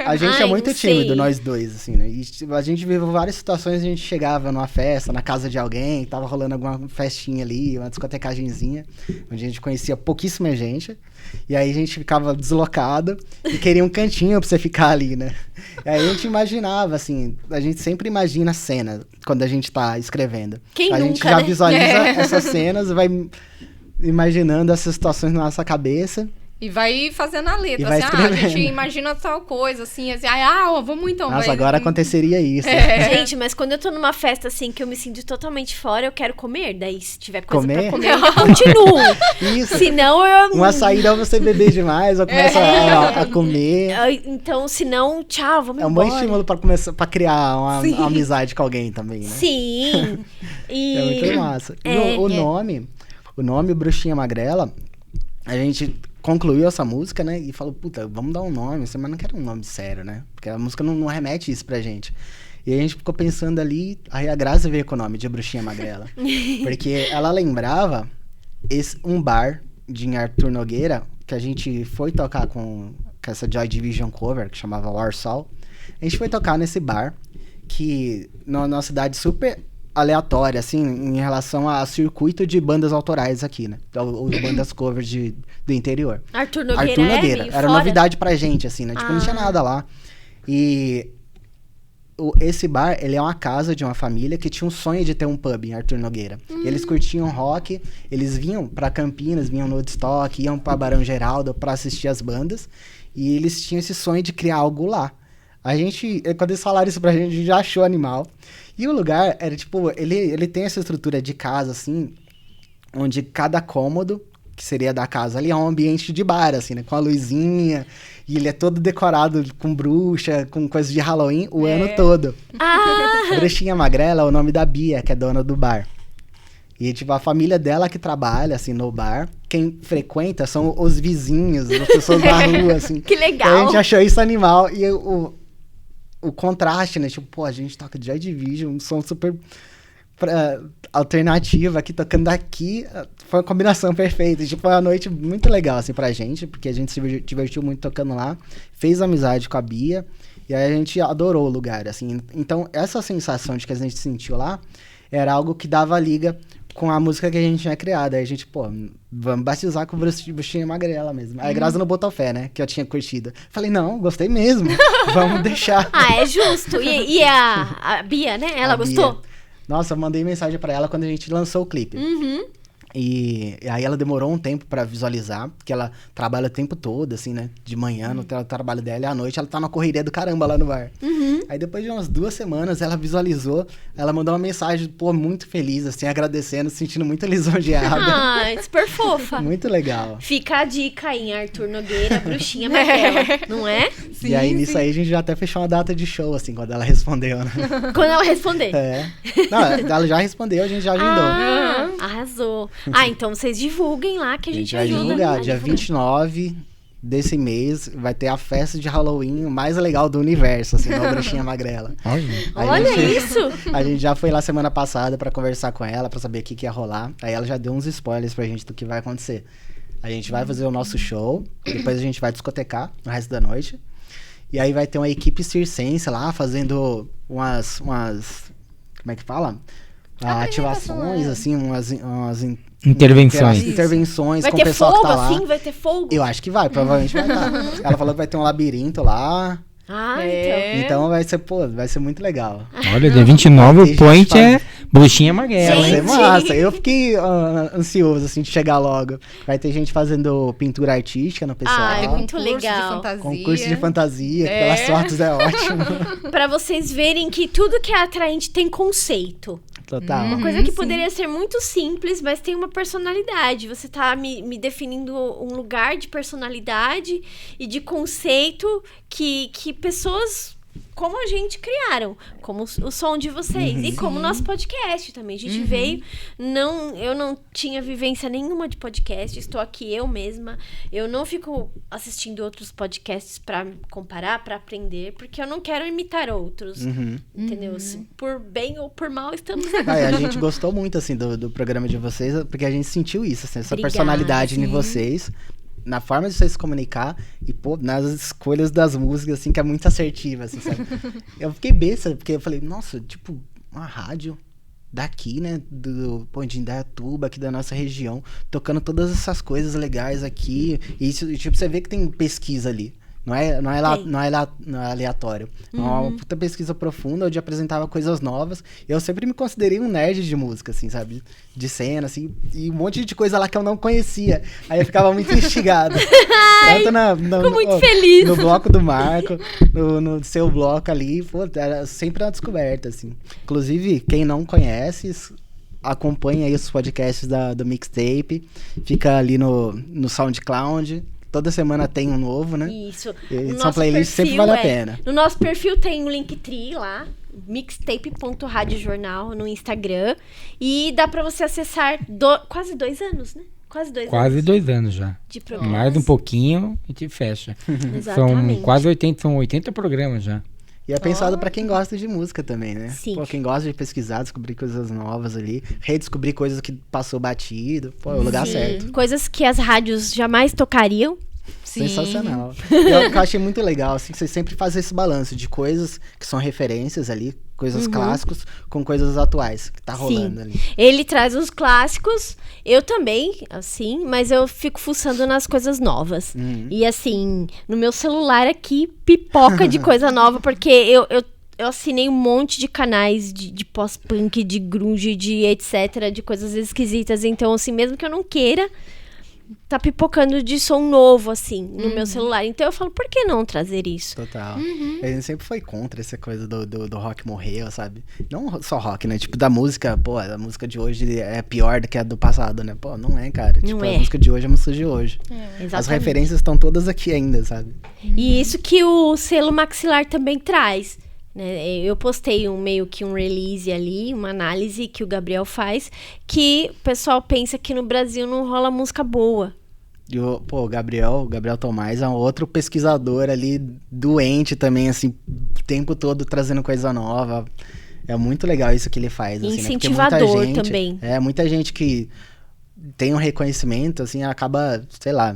A gente Ai, é muito não tímido, sei. nós dois, assim, né? E tipo, a gente viveu várias situações, a gente chegava numa festa, na casa de alguém, tava rolando alguma festinha ali, uma discotecagenzinha, onde a gente conhecia pouquíssima gente. E aí a gente ficava deslocado e queria um cantinho pra você ficar ali, né? E aí a gente imaginava, assim, a gente sempre imagina a cena quando a gente tá escrevendo. Quem a nunca, gente já né? visualiza essas cenas, vai imaginando essas situações na nossa cabeça. E vai fazendo a letra, E vai assim, a gente escrevendo. imagina tal coisa, assim, vamos então. Nossa, vai- agora aconteceria isso. Gente, mas quando eu tô numa festa, assim, que eu me sinto totalmente fora, eu quero comer. Daí, se tiver coisa Comer? pra comer, eu continuo. Isso. Senão, eu... Uma saída é você beber demais, ou começa a comer. Então, senão, tchau, vamos É um embora. bom estímulo pra criar uma amizade com alguém também, né? Sim. E... É muito massa. E o nome Bruxinha Magrela, a gente concluiu essa música, né? E falou, puta, vamos dar um nome, assim, mas não quero um nome sério, né? Porque a música não remete isso pra gente. E a gente ficou pensando ali, aí a Grazi veio com o nome de Bruxinha Magrela. Porque ela lembrava um bar de Arthur Nogueira, que a gente foi tocar com essa Joy Division cover, que chamava Warsaw. A gente foi tocar nesse bar, que numa cidade super aleatória, assim, em relação a circuito de bandas autorais aqui, né? Ou bandas covers do interior. Arthur Nogueira, Arthur Nogueira. meio Era fora? novidade pra gente, assim, né? Tipo, não tinha nada lá. E esse bar, ele é uma casa de uma família que tinha um sonho de ter um pub em Arthur Nogueira. E eles curtiam rock, eles vinham pra Campinas, vinham no Woodstock, iam pra Barão Geraldo pra assistir as bandas. E eles tinham esse sonho de criar algo lá. Quando eles falaram isso pra gente, a gente já achou animal. E o lugar era, tipo, ele tem essa estrutura de casa, assim, onde cada cômodo, que seria da casa ali, é um ambiente de bar, assim, né? Com a luzinha, e ele é todo decorado com bruxa, com coisas de Halloween o ano todo. Bruxinha Magrela é o nome da Bia, que é dona do bar. E, tipo, a família dela que trabalha, assim, no bar. Quem frequenta são os vizinhos, as pessoas da rua, assim. Que legal. Então, a gente achou isso animal. E o contraste, né? Tipo, pô, a gente toca Joy Division, um som super alternativo aqui, tocando aqui. Foi uma combinação perfeita. Tipo, foi uma noite muito legal, assim, pra gente, porque a gente se divertiu muito tocando lá. Fez amizade com a Bia. E aí a gente adorou o lugar, assim. Então, essa sensação de que a gente sentiu lá era algo que dava liga com a música que a gente tinha criado. Aí a gente, pô, vamos batizar com Bruxinha Magrela mesmo. Aí a Grazi não botou fé, né? Que eu tinha curtido. Falei, não, gostei mesmo. Vamos deixar. É justo. E a Bia, né? Ela A gostou? Bia. Nossa, eu mandei mensagem pra ela quando a gente lançou o clipe. E aí ela demorou um tempo pra visualizar, porque ela trabalha o tempo todo, assim, né? De manhã no trabalho dela e à noite ela tá na correria do caramba lá no bar. Aí depois de umas 2 semanas ela visualizou, ela mandou uma mensagem, pô, muito feliz, assim, agradecendo, se sentindo muito lisonjeada. Ah, super fofa. Muito legal. Fica a dica aí, Arthur Nogueira, Bruxinha Magrela, não é? E aí nisso aí a gente já até fechou uma data de show, assim, quando ela respondeu, né? Quando ela responder. É. Não, ela já respondeu, a gente já agendou. Ah, arrasou. Ah, então vocês divulguem lá que a gente vai ajuda. divulgar, a dia divulgar. 29 desse mês, vai ter a festa de Halloween mais legal do universo, assim, da Bruxinha Magrela. Olha isso! A gente já foi lá semana passada pra conversar com ela, pra saber o que ia rolar. Aí ela já deu uns spoilers pra gente do que vai acontecer. A gente vai fazer o nosso show, depois a gente vai discotecar no resto da noite. E aí vai ter uma equipe circense lá, fazendo umas como é que fala? Ativações, assim, umas intervenções Vai com o ter pessoal fogo que tá lá. assim? Vai ter fogo? Eu acho que vai, provavelmente vai estar. Ela falou que vai ter um labirinto lá. Ah, Então vai ser, pô, vai ser muito legal. Olha, dia 29 Tem o point gente é Bruxinha Magrela, Vai hein? ser massa. Eu fiquei ansioso, assim, de chegar logo. Vai ter gente fazendo pintura artística no pessoal. Ah, é muito Concurso legal. de fantasia. Concurso de fantasia, que pelas fotos é ótimo. Pra vocês verem que tudo que é atraente tem conceito. Total. Uma coisa que poderia ser muito simples, mas tem uma personalidade. Você tá me definindo um lugar de personalidade e de conceito que pessoas como a gente criaram, como o som de vocês e como o nosso podcast também. A gente veio, eu não tinha vivência nenhuma de podcast, estou aqui eu mesma. Eu não fico assistindo outros podcasts pra comparar, pra aprender, porque eu não quero imitar outros, entendeu? Se por bem ou por mal, estamos aqui. A gente gostou muito, assim, do programa de vocês, porque a gente sentiu isso, assim, essa Obrigada, personalidade em vocês, na forma de vocês se comunicar e, pô, nas escolhas das músicas, assim, que é muito assertiva, assim, sabe? Eu fiquei besta, porque eu falei, nossa, tipo, uma rádio daqui, né, de Indaiatuba, aqui da nossa região, tocando todas essas coisas legais aqui, e isso, tipo, você vê que tem pesquisa ali. Não é aleatório. É uma puta pesquisa profunda, onde apresentava coisas novas. Eu sempre me considerei um nerd de música, assim, sabe? De cena, assim. E um monte de coisa lá que eu não conhecia. Aí eu ficava muito instigado. Tanto Fico muito feliz. No bloco do Marco, no seu bloco ali. Pô, era sempre uma descoberta, assim. Inclusive, quem não conhece, acompanha aí os podcasts do Mixtape. Fica ali no SoundCloud. Toda semana tem um novo, né? Isso. São playlists sempre vale a pena. No nosso perfil tem um Linktree lá, mixtape.radiojornal no Instagram. E dá pra você acessar quase 2 anos, né? Quase 2 anos. Quase 2 anos já. De programas. Mais um pouquinho e te fecha. Exatamente. São quase 80 programas já. E é pensado pra quem gosta de música também, né? Sim. Pô, quem gosta de pesquisar, descobrir coisas novas ali, redescobrir coisas que passou batido. Pô, é o lugar certo. Coisas que as rádios jamais tocariam. Sim. Sensacional. Eu achei muito legal, assim, que vocês sempre fazem esse balanço de coisas que são referências ali, coisas clássicos, com coisas atuais, que tá rolando ali. Ele traz os clássicos, eu também, assim, mas eu fico fuçando nas coisas novas. E assim, no meu celular aqui, pipoca de coisa nova, porque eu assinei um monte de canais de pós-punk, de grunge, de etc, de coisas esquisitas. Então, assim, mesmo que eu não queira, tá pipocando de som novo, assim, no meu celular. Então eu falo, por que não trazer isso? Total. A gente sempre foi contra essa coisa do rock morrer, sabe? Não só rock, né? Tipo, da música, pô, a música de hoje é pior do que a do passado, né? Pô, não é, cara. Tipo, é. A música de hoje é a música de hoje. Exatamente. As referências estão todas aqui ainda, sabe? E isso que o selo Maxilar também traz, né? Eu postei meio que um release ali, uma análise que o Gabriel faz, que o pessoal pensa que no Brasil não rola música boa. E o Gabriel Tomás é um outro pesquisador ali, doente também, assim, o tempo todo trazendo coisa nova. É muito legal isso que ele faz, assim, incentivador, né? Porque muita gente, também. Muita gente que tem um reconhecimento, assim, acaba, sei lá,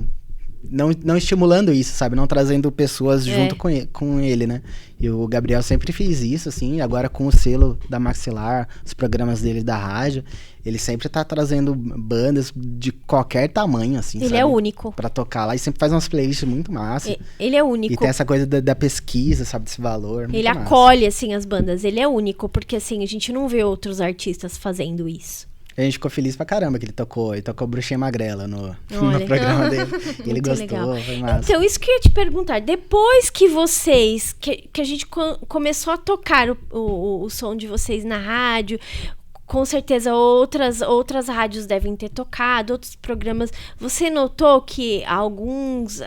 não estimulando isso, sabe? Não trazendo pessoas junto com ele, né? E o Gabriel sempre fez isso, assim, agora com o selo da Maxilar, os programas dele da rádio, ele sempre tá trazendo bandas de qualquer tamanho, assim, Ele sabe? é único. Pra tocar lá, e sempre faz umas playlists muito massa. Ele é único. E tem essa coisa da pesquisa, sabe? Desse valor. Muito Ele massa. acolhe, assim, as bandas. Ele é único, porque, assim, a gente não vê outros artistas fazendo isso. A gente ficou feliz pra caramba que ele tocou Bruxinha Magrela no Olha. programa dele. E ele Muito gostou, legal. foi massa. Então, isso que eu ia te perguntar. Depois que vocês... Que a gente começou a tocar o som de vocês na rádio... Com certeza outras rádios devem ter tocado, outros programas. Você notou que alguns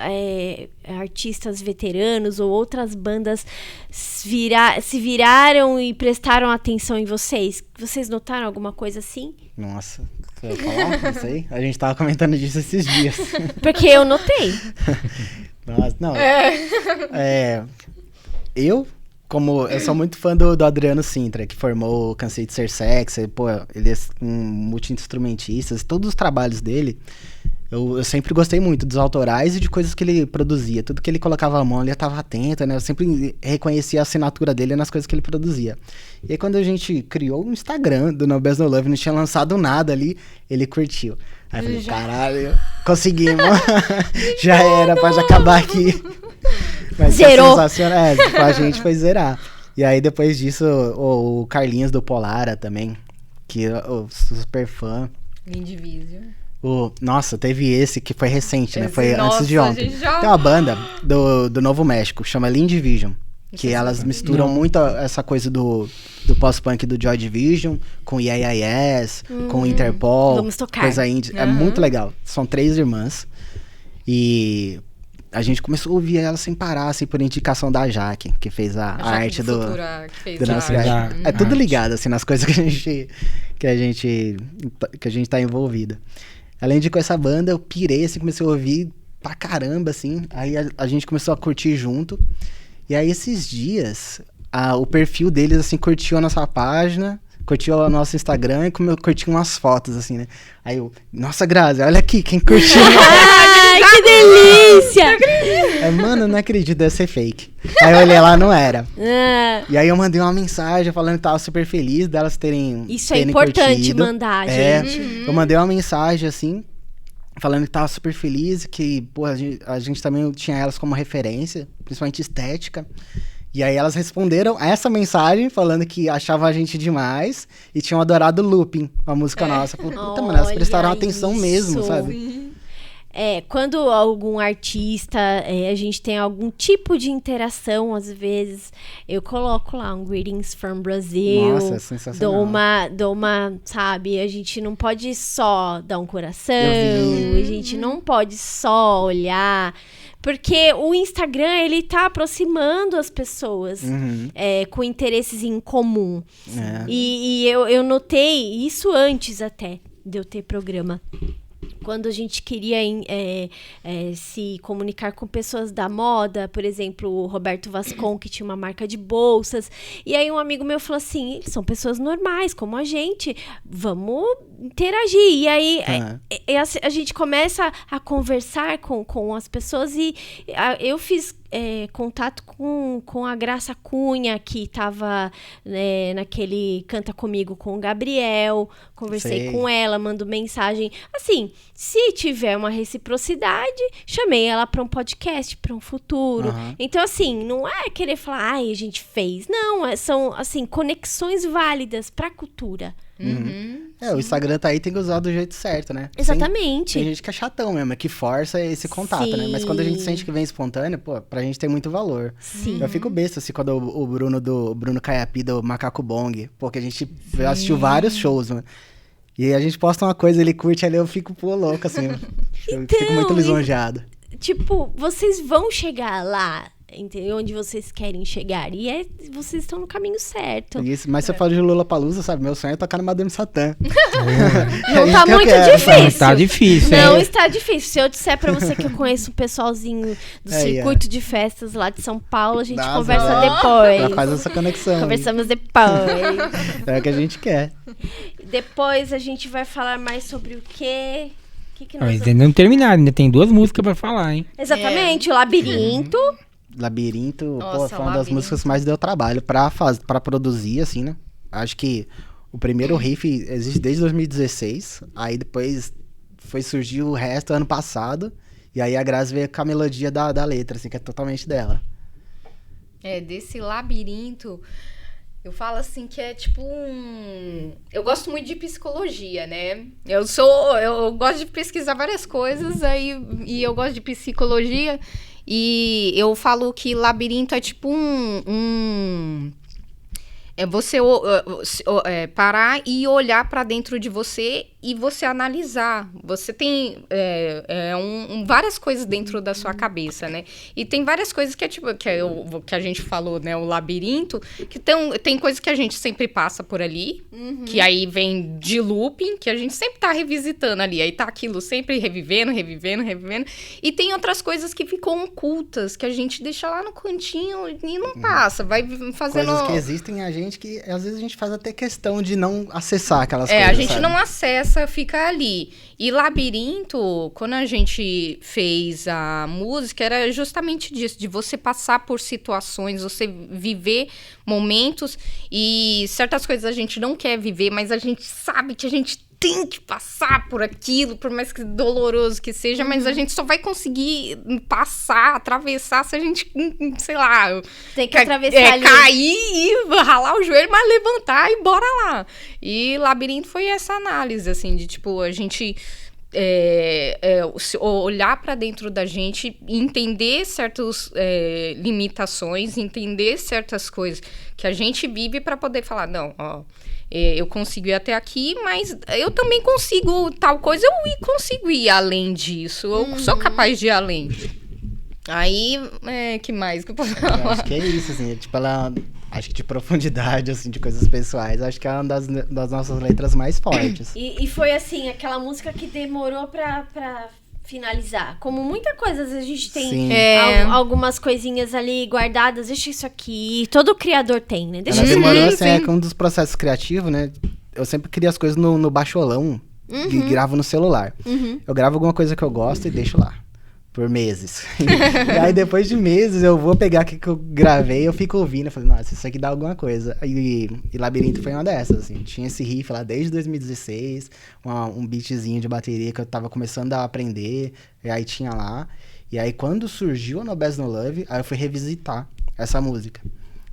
artistas veteranos ou outras bandas se viraram e prestaram atenção em vocês? Vocês notaram alguma coisa assim? Nossa, você vai falar? Não sei. A gente tava comentando disso esses dias. Porque eu notei. Nossa, não. Como eu sou muito fã do Adriano Sintra, que formou o Cansei de Ser Sexy, pô, ele é um multi-instrumentista, todos os trabalhos dele, eu sempre gostei muito dos autorais e de coisas que ele produzia. Tudo que ele colocava a mão, ele estava atento, né? Eu sempre reconhecia a assinatura dele nas coisas que ele produzia. E aí, quando a gente criou o Instagram do No Best No Love, não tinha lançado nada ali, ele curtiu. Aí eu falei, caralho, conseguimos. Já era, pode acabar aqui. Mas zerou. Sensacional. Com a gente foi zerar. E aí, depois disso, o Carlinhos do Polara também, que eu sou super fã. Indivíduo. Nossa, teve esse que foi recente, né? Foi Nossa, antes de ontem. Tem uma banda do Novo México, chama Lean Division. Que elas misturam muito essa coisa do pós-punk do Joy Division com Yeah Yeah Yes, com Interpol. Vamos tocar. Coisa indie. É muito legal. São 3 irmãs. E a gente começou a ouvir elas sem parar, assim, por indicação da Jaque, que fez a arte do nosso arte. É tudo ligado, assim, nas coisas que a gente tá envolvido. Além de com essa banda, eu pirei, assim, comecei a ouvir pra caramba, assim. Aí a gente começou a curtir junto. E aí, esses dias, o perfil deles, assim, curtiu a nossa página, curtiu o nosso Instagram e curtiu umas fotos, assim, né? Aí eu, nossa, Grazi, olha aqui, quem curtiu. Ai, que delícia! Mano, não acredito, deve ser fake. Aí eu olhei lá, não era. Ah, E aí eu mandei uma mensagem falando que tava super feliz delas terem isso é terem importante curtido. mandar, gente. Eu mandei uma mensagem, assim, falando que tava super feliz, que, pô, a gente também tinha elas como referência, principalmente estética. E aí elas responderam a essa mensagem, falando que achavam a gente demais e tinham adorado Looping, a música nossa. Puta, mano, elas prestaram Olha atenção isso. mesmo, sabe? Quando algum artista, a gente tem algum tipo de interação, às vezes, eu coloco lá um Greetings from Brazil. Nossa, é sensacional. Dou uma, sabe, a gente não pode só dar um coração, Eu a gente não pode só olhar, porque o Instagram, ele tá aproximando as pessoas com interesses em comum. E eu notei isso antes até de eu ter programa. Quando a gente queria se comunicar com pessoas da moda, por exemplo, o Roberto Vascon, que tinha uma marca de bolsas, e aí um amigo meu falou assim, eles são pessoas normais, como a gente, vamos interagir. E aí a gente começa a conversar com as pessoas e eu fiz contato com a Graça Cunha, que estava naquele Canta Comigo com o Gabriel, conversei com ela, mando mensagem. Assim, se tiver uma reciprocidade, chamei ela para um podcast, para um futuro. Então, assim, não é querer falar, ai, a gente fez. Não, são, assim, conexões válidas para a cultura. O Instagram tá aí, tem que usar do jeito certo, né? Exatamente. Tem gente que é chatão mesmo, que força esse contato, né? Mas quando a gente sente que vem espontâneo, pô, pra gente tem muito valor. Sim. Eu fico besta, assim, quando o Bruno Caiapi, do Macaco Bong, pô, que a gente assistiu vários shows, mano. E aí a gente posta uma coisa, ele curte ali, eu fico, pô, louco, assim. Eu fico muito lisonjeado. Tipo, vocês vão chegar lá, entendeu? Onde vocês querem chegar. E vocês estão no caminho certo. Isso, mas você fala de Lollapalooza, sabe? Meu sonho é tocar no Madame Satã. Não tá muito difícil. Não tá difícil, Não está difícil. Se eu disser pra você que eu conheço um pessoalzinho do circuito de festas lá de São Paulo, a gente conversa depois. Já faz essa conexão. Conversamos depois. É o que a gente quer. Depois a gente vai falar mais sobre o quê? Que nós Mas ainda não terminaram, ainda tem 2 músicas pra falar, hein? Exatamente, o Labirinto. Labirinto, Nossa, pô, foi uma das músicas que mais deu trabalho pra produzir, assim, né? Acho que o primeiro riff existe desde 2016, aí depois surgir o resto ano passado, e aí a Grazi veio com a melodia da letra, assim, que é totalmente dela. Desse Labirinto, Eu falo assim que é tipo Eu gosto muito de psicologia, né? Eu gosto de pesquisar várias coisas e eu gosto de psicologia e eu falo que labirinto é tipo é você parar e olhar para dentro de você e você analisar. Você tem várias coisas dentro da sua cabeça, né? E tem várias coisas que é tipo que a gente falou, né? O labirinto, que tem coisas que a gente sempre passa por ali, que aí vem de looping, que a gente sempre tá revisitando ali. Aí tá aquilo sempre revivendo. E tem outras coisas que ficam ocultas, que a gente deixa lá no cantinho e não passa. Vai fazendo... Coisas que existem a gente que às vezes a gente faz até questão de não acessar aquelas coisas. A gente sabe? não acessa, fica ali. E Labirinto, quando a gente fez a música, era justamente disso, de você passar por situações, você viver momentos e certas coisas a gente não quer viver, mas a gente sabe que a gente tem que passar por aquilo, por mais que doloroso que seja, mas a gente só vai conseguir passar, atravessar se a gente, sei lá... Tem que atravessar ali. Cair e ralar o joelho, mas levantar e bora lá. E Labirinto foi essa análise, assim, de tipo, a gente... olhar para dentro da gente, entender certas limitações, entender certas coisas que a gente vive para poder falar, não, ó, eu consigo ir até aqui, mas eu também consigo tal coisa, eu consigo ir além disso, eu sou capaz de ir além. Aí, que mais que eu posso falar? Eu acho que é isso, assim, tipo, ela... Acho que de profundidade, assim, de coisas pessoais. Acho que é uma das nossas letras mais fortes. E foi, assim, aquela música que demorou pra finalizar. Como muita coisa, às vezes a gente tem algumas coisinhas ali guardadas. Deixa isso aqui. Todo criador tem, né? Deixa Ela isso demorou, aqui. assim, é um dos processos criativos, né? Eu sempre crio as coisas no baixolão e gravo no celular. Eu gravo alguma coisa que eu gosto e deixo lá. Por meses. E aí, depois de meses, eu vou pegar o que eu gravei, eu fico ouvindo, eu falei, nossa, isso aqui dá alguma coisa. E Labirinto foi uma dessas, assim. Tinha esse riff lá desde 2016, um beatzinho de bateria que eu tava começando a aprender, e aí tinha lá. E aí, quando surgiu No Best No Love, aí eu fui revisitar essa música.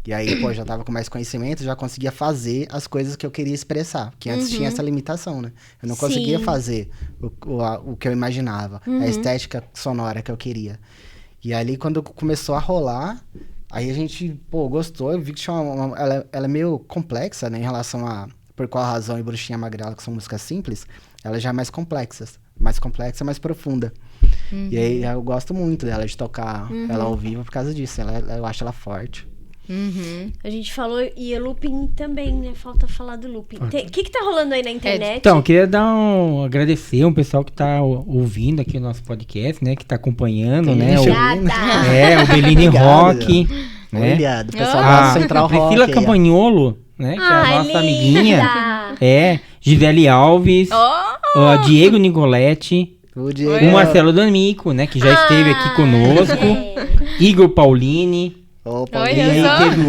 E aí, pô, já tava com mais conhecimento, já conseguia fazer as coisas que eu queria expressar. Porque antes tinha essa limitação, né? Eu não conseguia fazer o que eu imaginava. A estética sonora que eu queria. E ali, quando começou a rolar, aí a gente, pô, gostou. Eu vi que tinha ela é meio complexa, né? Em relação a Por Qual Razão e Bruxinha Magrela, que são músicas simples. Ela já é mais complexa, mais profunda. E aí, eu gosto muito dela, de tocar ela ao vivo por causa disso. Eu acho ela forte. A gente falou, e o looping também, né? Falta falar do looping. O que tá rolando aí na internet? Então, eu queria agradecer o pessoal que tá ouvindo aqui o nosso podcast, né? Que tá acompanhando, né? O Bellini Rock. Né? Obrigado, pessoal da Central Rock. Priscila Campagnolo, né? Que é a nossa amiguinha. Gisele Alves. Diego Nicoletti. O Marcelo D'Amico, né? Que já esteve aqui conosco. Igor Paulini. E aí teve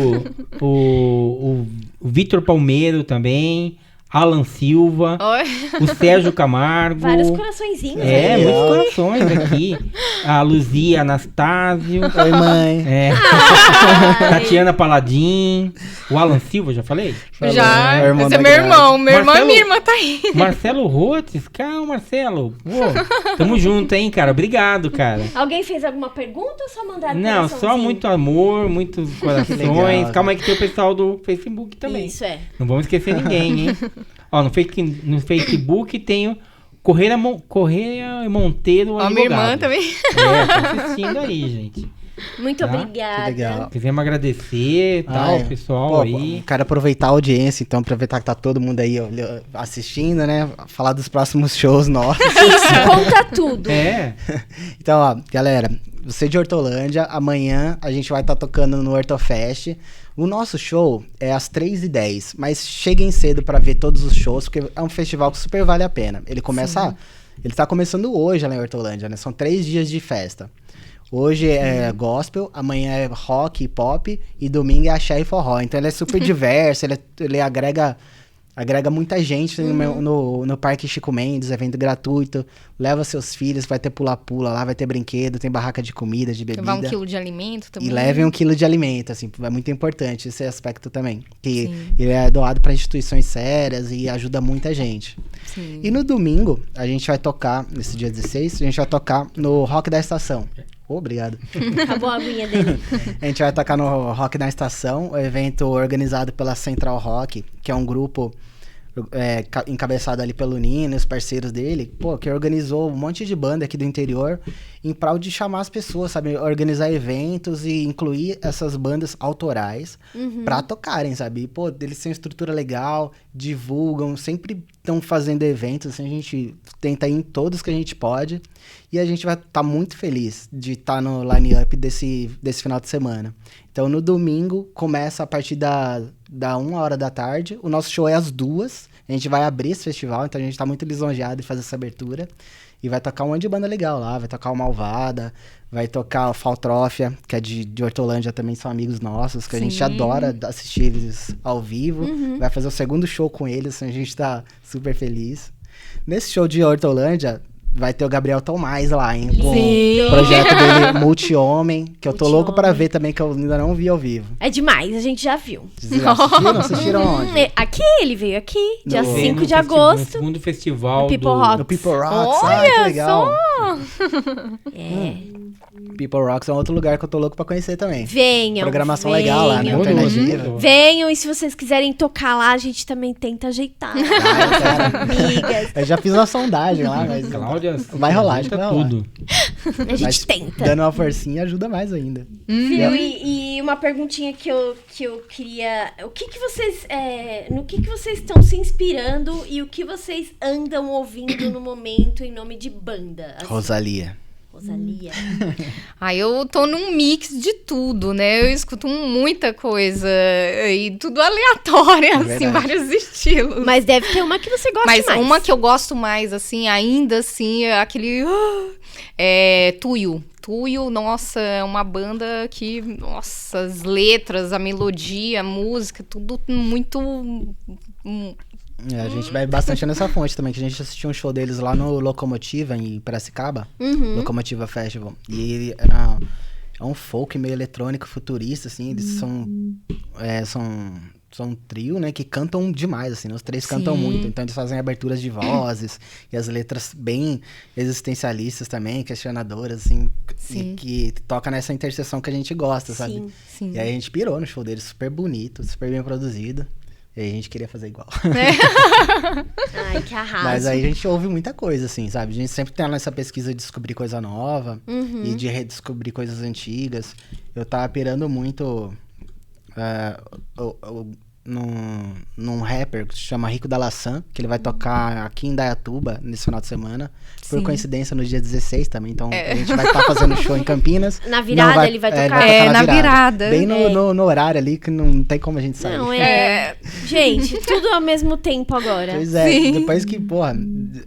o Vitor Palmeiro também, Alan Silva, o Sérgio Camargo. Vários coraçõezinhos. Muitos corações aqui. A Luzia Anastásio. Oi, mãe. Tatiana Paladim. O Alan Silva, já falei? Já, esse é meu irmão. Meu irmão e minha irmã tá aí. Marcelo Rotes, calma, Marcelo. Tamo junto, hein, cara. Obrigado, cara. Alguém fez alguma pergunta ou só mandaram Não, só muito amor, muitos corações. Legal, calma aí que tem o pessoal do Facebook também. Isso é. Não vamos esquecer ninguém, hein? Ó, no Facebook tem o Correia Monteiro advogado. Minha irmã também. Tá assistindo aí, gente. Muito obrigada. Legal. Quisemos agradecer o pessoal aí. Quero aproveitar a audiência, então, aproveitar que tá todo mundo aí assistindo, né? Falar dos próximos shows nossos. Isso, conta tudo. Então, ó, galera, você de Hortolândia, amanhã a gente vai estar tocando no Hortofest. O nosso show é às 3h10, mas cheguem cedo pra ver todos os shows, porque é um festival que super vale a pena. Ele tá começando hoje lá em Hortolândia, né? São 3 dias de festa. Hoje é gospel, amanhã é rock e pop, e domingo é axé e forró. Então ele é super diverso, ele agrega agrega muita gente no Parque Chico Mendes, evento gratuito. Leva seus filhos, vai ter pula-pula lá, vai ter brinquedo, tem barraca de comida, de bebida. Levar 1 quilo de alimento também. E levem 1 quilo de alimento, assim, é muito importante esse aspecto também. Que ele é doado para instituições sérias e ajuda muita gente. Sim. E no domingo, a gente vai tocar, nesse dia 16, a gente vai tocar no Rock da Estação. Obrigado. Acabou a aguinha dele. A gente vai tocar no Rock da Estação, o evento organizado pela Central Rock, que é um grupo encabeçado ali pelo Nino e os parceiros dele, que organizou um monte de banda aqui do interior em prol de chamar as pessoas, sabe? Organizar eventos e incluir essas bandas autorais pra tocarem, sabe? E, eles têm uma estrutura legal, divulgam, sempre estão fazendo eventos, assim, a gente tenta ir em todos que a gente pode e a gente vai estar muito feliz de estar no line-up desse final de semana. Então, no domingo, começa a partir da 1h da tarde. O nosso show é às 2h. A gente vai abrir esse festival, então a gente tá muito lisonjeado em fazer essa abertura. E vai tocar um monte de banda legal lá. Vai tocar o Malvada, vai tocar o Faltrófia, que é de Hortolândia também, são amigos nossos, que a gente adora assistir eles ao vivo. Vai fazer o segundo show com eles, a gente tá super feliz. Nesse show de Hortolândia, vai ter o Gabriel Tomás lá, hein? Com o projeto dele, Multi-Homem, que eu tô louco pra ver também, que eu ainda não vi ao vivo. É demais, a gente já viu. Vocês já assistiram? Assistiram onde? Aqui, ele veio aqui, dia No- 5 de agosto. No segundo festival No People Rock. No People Rocks, Olha que legal. É. People Rocks é um outro lugar que eu tô louco pra conhecer também. Venham. Programação legal lá, né? venham. Alternativa. Venham, e se vocês quiserem tocar lá, a gente também tenta ajeitar. Amigas. Eu já fiz uma sondagem lá, mas Cláudia, vai rolar, acho que ajeita vai rolar. tudo. A gente Mas tenta. Dando uma forcinha ajuda mais ainda. Viu? E uma perguntinha que eu queria. O que vocês. No que vocês estão se inspirando e o que vocês andam ouvindo no momento em nome de banda? Assim, Rosalia. Rosalia. Eu tô num mix de tudo, né? Eu escuto muita coisa e tudo aleatório, assim, verdade. vários estilos. Mas deve ter uma que você gosta Mas mais. uma que eu gosto mais, assim, ainda assim, é aquele... Tuyo. Tuyo, nossa, é uma banda que... Nossa, as letras, a melodia, a música, tudo muito... A gente vai bastante nessa fonte também, que a gente assistiu um show deles lá no Locomotiva, em Piracicaba. Locomotiva Festival. E ele é um folk meio eletrônico, futurista, assim. Eles são um trio, né, que cantam demais, assim, né? Os três cantam muito. Então eles fazem aberturas de vozes e as letras bem existencialistas também, questionadoras, assim. E que toca nessa interseção que a gente gosta, sabe? Sim. E aí a gente pirou no show deles, super bonito, super bem produzido. E aí a gente queria fazer igual. Ai, que arraso. Mas aí a gente ouve muita coisa, assim, sabe? A gente sempre tem nessa pesquisa de descobrir coisa nova e de redescobrir coisas antigas. Eu tava pirando muito num rapper que se chama Rico da Laçã, que ele vai tocar aqui em Indaiatuba nesse final de semana. Por coincidência, no dia 16 também. Então a gente vai estar fazendo show em Campinas. Na virada ele vai tocar? Na virada. Bem no horário ali, que não tem como a gente sair. Não, Gente, tudo ao mesmo tempo agora. Pois é, depois que,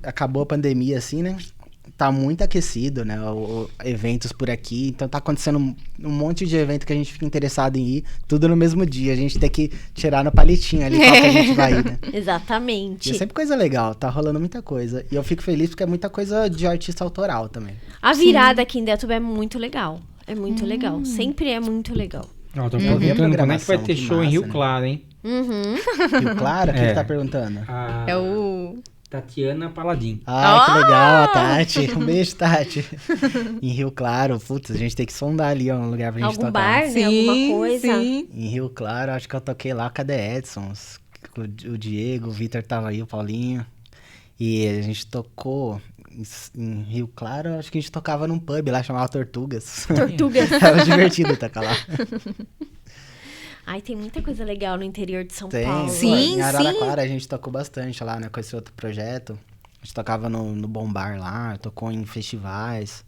acabou a pandemia, assim, né? Tá muito aquecido, né? Eventos por aqui. Então tá acontecendo um monte de evento que a gente fica interessado em ir. Tudo no mesmo dia. A gente tem que tirar no palitinho ali qual que a gente vai ir, né? Exatamente. E é sempre coisa legal. Tá rolando muita coisa. E eu fico feliz porque é muita coisa de artista autoral também. A virada aqui em Indaiatuba é muito legal. É muito legal. Sempre é muito legal. Ó, tô vi a perguntando quando é que vai programação, ter que show em massa, Rio né? Claro, hein? Rio Claro? O que tá perguntando? É o... Tatiana Paladin. Ai, que legal, a Tati. Um beijo, Tati. Em Rio Claro, putz, a gente tem que sondar ali, ó, um lugar pra gente Algum tocar. bar, né? Alguma coisa. Sim. Em Rio Claro, acho que eu toquei lá com a The Edsons. O Diego, o Vitor tava aí, o Paulinho. E a gente tocou em Rio Claro, acho que a gente tocava num pub lá, chamava Tortugas. Tortugas. Era divertido tocar lá. Ai, tem muita coisa legal no interior de São Tem, Paulo. Sim, em Araraquara a gente tocou bastante lá, né, com esse outro projeto. A gente tocava no Bom Bar lá, tocou em festivais,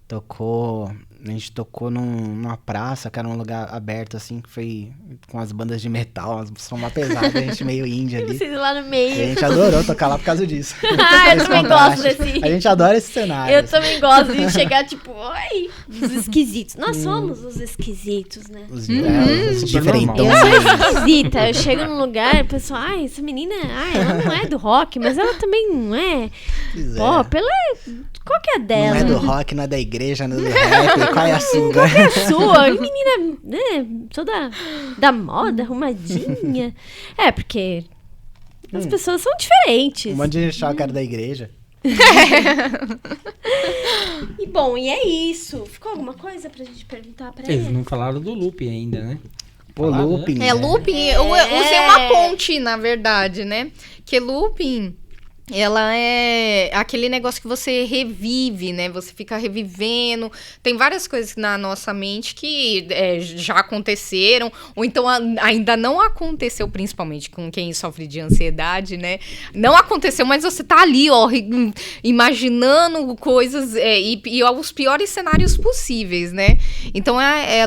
tocou A gente tocou numa praça, que era um lugar aberto, assim, que foi com as bandas de metal, som uma pesada, a gente meio indie ali. Vocês lá no E a meio. gente adorou tocar lá por causa disso. Ah, eu Esse também contraste. gosto desse. A gente adora esse cenário. Eu assim. também gosto de chegar, tipo, oi, os esquisitos. Nós somos os esquisitos, né? Os Super diferentões. Eu sou esquisita. Eu chego num lugar, o pessoal, ai, essa menina, ela não é do rock, mas ela também não é. Pois é. Pô, qual que é a Não dela? é do rock, não é da igreja, não é do rap. Qual é a sua? Qual que é a sua? Menina, né, sou da moda, arrumadinha. É, porque as pessoas são diferentes. Um monte de gente achava que era da igreja. E bom, e é isso. Ficou alguma coisa pra gente perguntar pra Eles ele? não falaram do loop ainda, né? Pô, Falaram, looping. né? É, looping, eu usei uma ponte, na verdade, né? Que looping, ela é aquele negócio que você revive, né? Você fica revivendo. Tem várias coisas na nossa mente que já aconteceram, ou então ainda não aconteceu, principalmente com quem sofre de ansiedade, né? Não aconteceu, mas você tá ali, ó, imaginando coisas e os piores cenários possíveis, né? Então,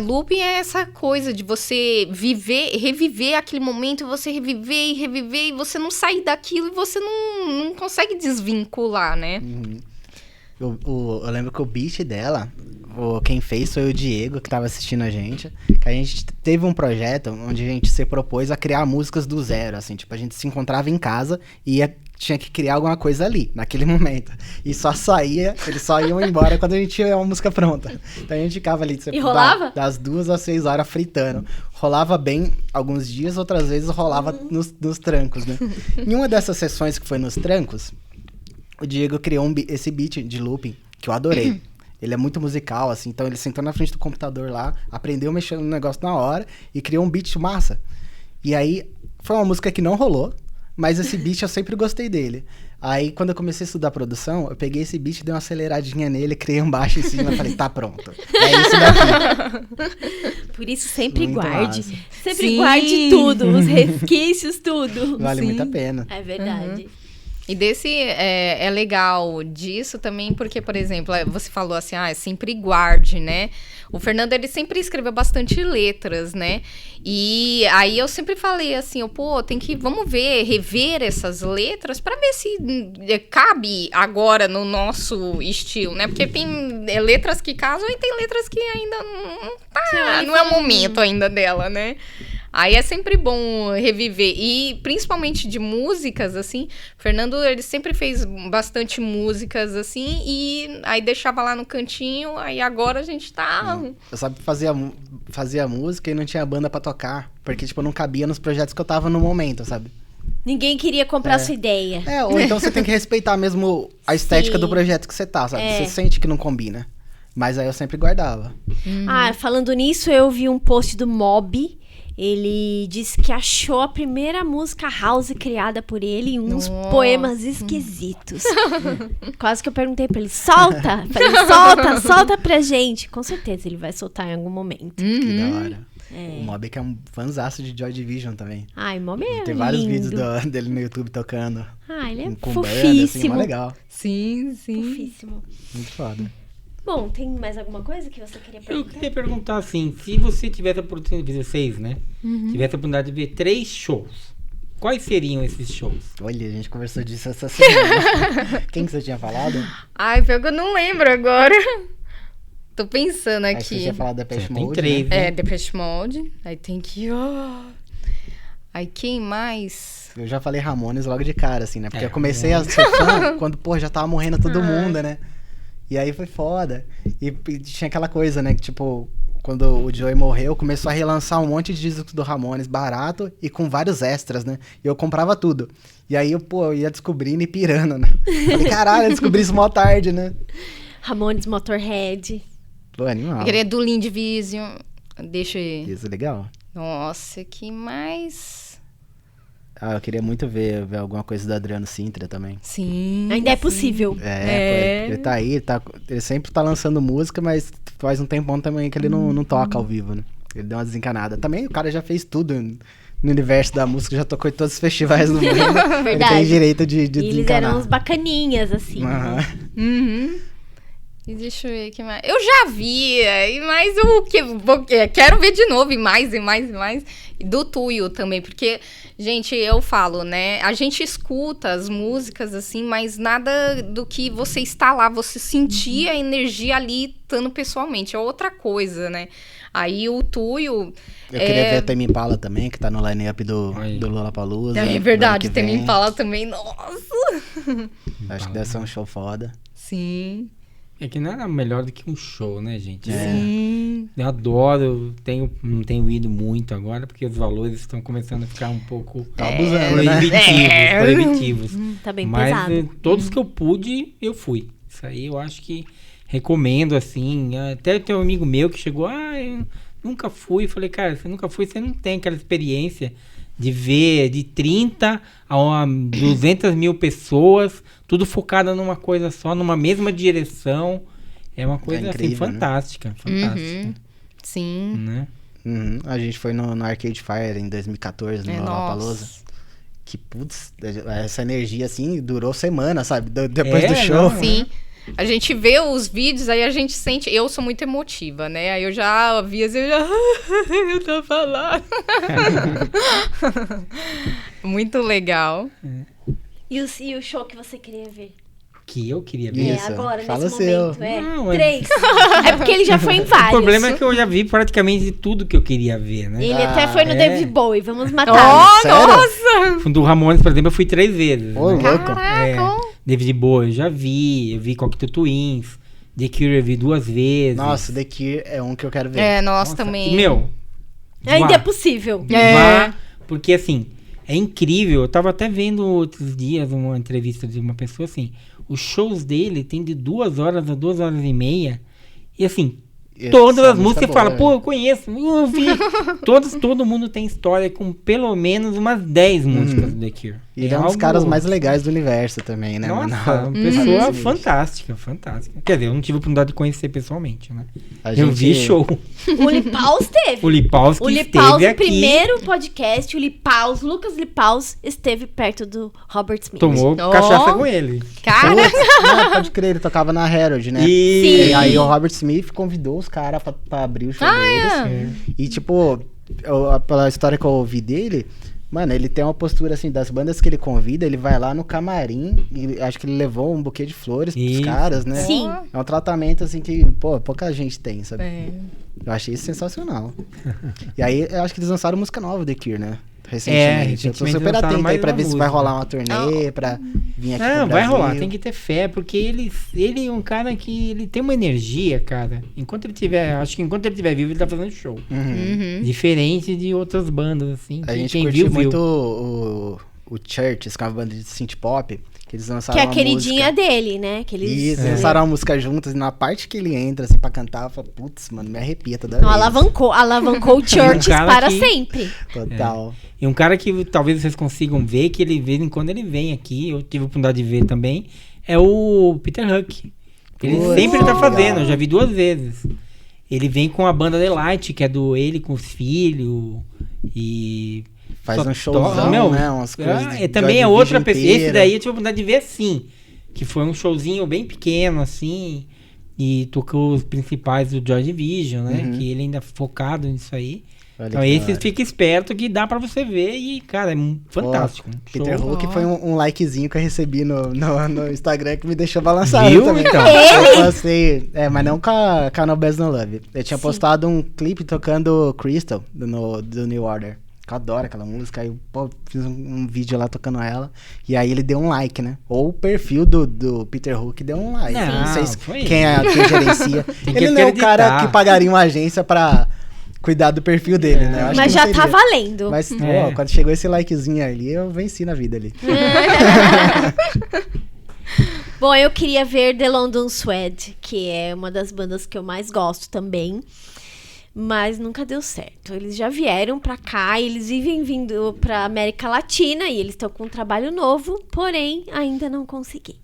looping é essa coisa de você reviver aquele momento, você reviver, e você não sair daquilo e você não consegue desvincular, né? Eu lembro que o beat dela, quem fez foi o Diego, que tava assistindo a gente. Que a gente teve um projeto onde a gente se propôs a criar músicas do zero, assim. Tipo, a gente se encontrava em casa e tinha que criar alguma coisa ali, naquele momento. E só saía, eles só iam embora quando a gente tinha uma música pronta. Então a gente ficava ali, E rolava? das 2 às 6 horas fritando. Rolava bem alguns dias, outras vezes rolava nos trancos, né? Em uma dessas sessões que foi nos trancos, o Diego criou esse beat de looping, que eu adorei. Ele é muito musical, assim, então ele sentou na frente do computador lá, aprendeu mexendo no negócio na hora e criou um beat massa. E aí, foi uma música que não rolou, mas esse beat eu sempre gostei dele. Aí, quando eu comecei a estudar produção, eu peguei esse beat, dei uma aceleradinha nele, criei um baixo em cima e falei, tá pronto. É isso daqui. Por isso, sempre Muito guarde. massa. Sempre Sim. guarde tudo, os resquícios, tudo. Vale Sim. muito a pena. É verdade. E desse é legal disso também, porque, por exemplo, você falou assim, sempre guarde, né? O Fernando, ele sempre escreveu bastante letras, né? E aí eu sempre falei assim, vamos rever essas letras pra ver se cabe agora no nosso estilo, né? Porque tem letras que casam e tem letras que ainda não é o momento ainda dela, né? Aí é sempre bom reviver. E principalmente de músicas, assim, Fernando, ele sempre fez bastante músicas, assim, e aí deixava lá no cantinho, aí agora a gente tá... Eu só fazia música e não tinha banda pra tocar, porque, tipo, não cabia nos projetos que eu tava no momento, sabe? Ninguém queria comprar sua ideia. Ou então você tem que respeitar mesmo a estética Sim. do projeto que você tá, sabe? É. Você sente que não combina. Mas aí eu sempre guardava. Falando nisso, eu vi um post do Mob. Ele disse que achou a primeira música house criada por ele em uns poemas esquisitos. Quase que eu perguntei pra ele, solta! Falei, solta pra gente. Com certeza ele vai soltar em algum momento. Que da hora. O Mob que é um fanzaço de Joy Division também. Ai, Mob é Tem vários lindo. vídeos dele no YouTube tocando. Ele é com banda, assim, fofíssimo. mó legal. Sim. Fofíssimo. Muito foda. Bom, tem mais alguma coisa que você queria Eu perguntar? queria perguntar assim, se você tivesse a oportunidade, vocês, né? Tivesse a oportunidade de ver 3 shows, quais seriam esses shows? Olha, a gente conversou disso essa semana. Quem que você tinha falado? Pior que eu não lembro agora. Tô pensando Acho que você aqui. tinha falado da Depeche Tem Mode, 3, né? né? Depeche Mode. Aí tem que... Aí quem mais? Eu já falei Ramones logo de cara, assim, né? Porque É, eu comecei a ser fã quando, já tava morrendo todo mundo, né? E aí foi foda. E tinha aquela coisa, né? Que, tipo, quando o Joey morreu, começou a relançar um monte de discos do Ramones barato e com vários extras, né? E eu comprava tudo. E aí eu ia descobrindo e pirando, né? Falei, caralho, eu descobri isso mó tarde, né? Ramones, Motorhead. Pô, animal. Eu queria do Wind Division. Deixa eu... Isso é legal. Nossa, que mais... Eu queria muito ver alguma coisa do Adriano Sintra também. Sim. Ainda é possível. Pô, ele tá aí, ele sempre tá lançando música, mas faz um tempão também que ele não toca ao vivo, né? Ele deu uma desencanada. Também o cara já fez tudo no universo da música, já tocou em todos os festivais do mundo. Ele tem direito de E eles desencanar. eram uns bacaninhas, assim. Aham. Né? Uhum. E deixa eu ver aqui mais. Eu já vi, mas quero ver de novo, e mais. Do Tuyo também, porque, gente, eu falo, né? A gente escuta as músicas, assim, mas nada do que você está lá, você sentir a energia ali, estando pessoalmente. É outra coisa, né? Aí o Tuyo... Eu queria ver a Tame Impala também, que tá no line-up do Lollapalooza. É verdade, Tame Impala também, nossa! Acho que deve ser um show foda. Sim. É que não era melhor do que um show, né, gente? Sim. Eu adoro, não tenho ido muito agora, porque os valores estão começando a ficar um pouco Tá abusando, né? proibitivos. Tá bem Mas pesado. todos que eu pude, eu fui. Isso aí eu acho que recomendo, assim. Até tem um amigo meu que chegou, eu nunca fui. Falei, cara, você nunca foi, você não tem aquela experiência de ver de 30 a 200 mil pessoas, tudo focada numa coisa só, numa mesma direção. É uma coisa incrível, assim, fantástica. Fantástica. Sim. Né? A gente foi no Arcade Fire em 2014, no Lollapalooza. Nossa. Que, putz, essa energia, assim, durou semana, sabe? Depois do show. Não, Sim. A gente vê os vídeos, aí a gente sente... Eu sou muito emotiva, né? Aí eu já vi, assim, eu tava lá. Muito legal. E o show que você queria ver? Que eu queria ver. Isso, Agora, fala nesse o seu. momento. Não, é- 3. É porque ele já foi em O vários. problema é que eu já vi praticamente tudo que eu queria ver, né? Ele até foi no é. David Bowie, vamos matar. Oh, Sério? nossa! Do Ramones, por exemplo, eu fui 3 vezes. Ô, né? louco. Caraca! David Bowie eu já vi, eu vi Cocteau Twins, The Cure eu vi 2 vezes. Nossa, The Cure é um que eu quero ver. É, nós Nossa, também. e, meu, Ainda vá, é possível. vá, porque assim, é incrível. Eu tava até vendo outros dias uma entrevista de uma pessoa assim, os shows dele tem de 2 horas a 2 horas e meia, e assim, Essa todas as música músicas é fala, boa, pô, eu conheço, eu ouvi. Todo mundo tem história com pelo menos umas 10 músicas do The Cure. E ele é um dos algo- caras mais legais do universo também, né, Nossa, mano? uma pessoa Sim. fantástica. Quer dizer, eu não tive a oportunidade de conhecer pessoalmente, né? A Eu gente- vi show. O Lipaus teve. O Lipaus que O Lipaus, esteve no aqui, primeiro podcast, o Lipaus, Lucas Lipaus, esteve perto do Robert Smith. tomou Oh. cachaça com ele. Cara, Putz, não, pode crer, ele tocava na Harold, né? E... E aí o Robert Smith convidou os caras pra abrir o show deles. E tipo, pela história que eu ouvi dele, mano, ele tem uma postura assim, das bandas que ele convida, ele vai lá no camarim e acho que ele levou um buquê de flores pros Isso. caras, né? Sim. É um tratamento assim que, pô, pouca gente tem, sabe? Eu achei isso sensacional. E aí, eu acho que eles lançaram música nova, The Cure, né? Recentemente. Eu tô recentemente super lançaram atento aí mais pra uma ver se vai música. rolar uma turnê, pra vir aqui Não, pro vai Brasil. rolar, tem que ter fé, porque ele é um cara que ele tem uma energia, cara. Acho que enquanto ele estiver vivo, ele tá fazendo show. Diferente de outras bandas, assim. A que gente quem curtiu viu, muito viu. o Church, que é uma banda de synth pop, que eles lançaram Que é a uma queridinha música. dele, né? Que eles... Isso, lançaram uma música juntas e na parte que ele entra, assim, pra cantar, eu falo, putz, mano, me arrepia toda Então, vez. alavancou o Churches cara para que- sempre. Total. E um cara que talvez vocês consigam ver, que ele de vez em quando ele vem aqui, eu tive a oportunidade de ver também, é o Peter Huck. Ele Putz, sempre tá legal. fazendo, eu já vi 2 vezes. Ele vem com a banda The Light, que é do ele com os filhos, e... Faz só um showzão, meu, né? Umas coisas de também é Joy outra Division pessoa. Esse inteira. daí eu tive a oportunidade de ver assim, que foi um showzinho bem pequeno, assim, e tocou os principais do Joy Division, né? Que ele ainda focado nisso aí. Olha Então que esse da hora. fica esperto que dá pra você ver e, cara, é fantástico. Peter Show. Hook foi um likezinho que eu recebi no Instagram que me deixou balançado Viu, também. então? Eu postei, mas não com a No Best No Love. Eu tinha postado um clipe tocando Crystal do New Order. Que eu adoro aquela música. Aí eu fiz um vídeo lá tocando ela. E aí ele deu um like, né? Ou o perfil do Peter Hook deu um like. Não, sei se foi quem gerencia. Tem que Ele não é o cara acreditar. que pagaria uma agência pra cuidar do perfil dele, né? Eu acho Mas que não já tá seria. valendo. Mas, pô, É. quando chegou esse likezinho ali, eu venci na vida ali. Bom, eu queria ver The London Swede, que é uma das bandas que eu mais gosto também. Mas nunca deu certo. Eles já vieram pra cá, eles vivem vindo pra América Latina e eles estão com um trabalho novo, porém ainda não consegui.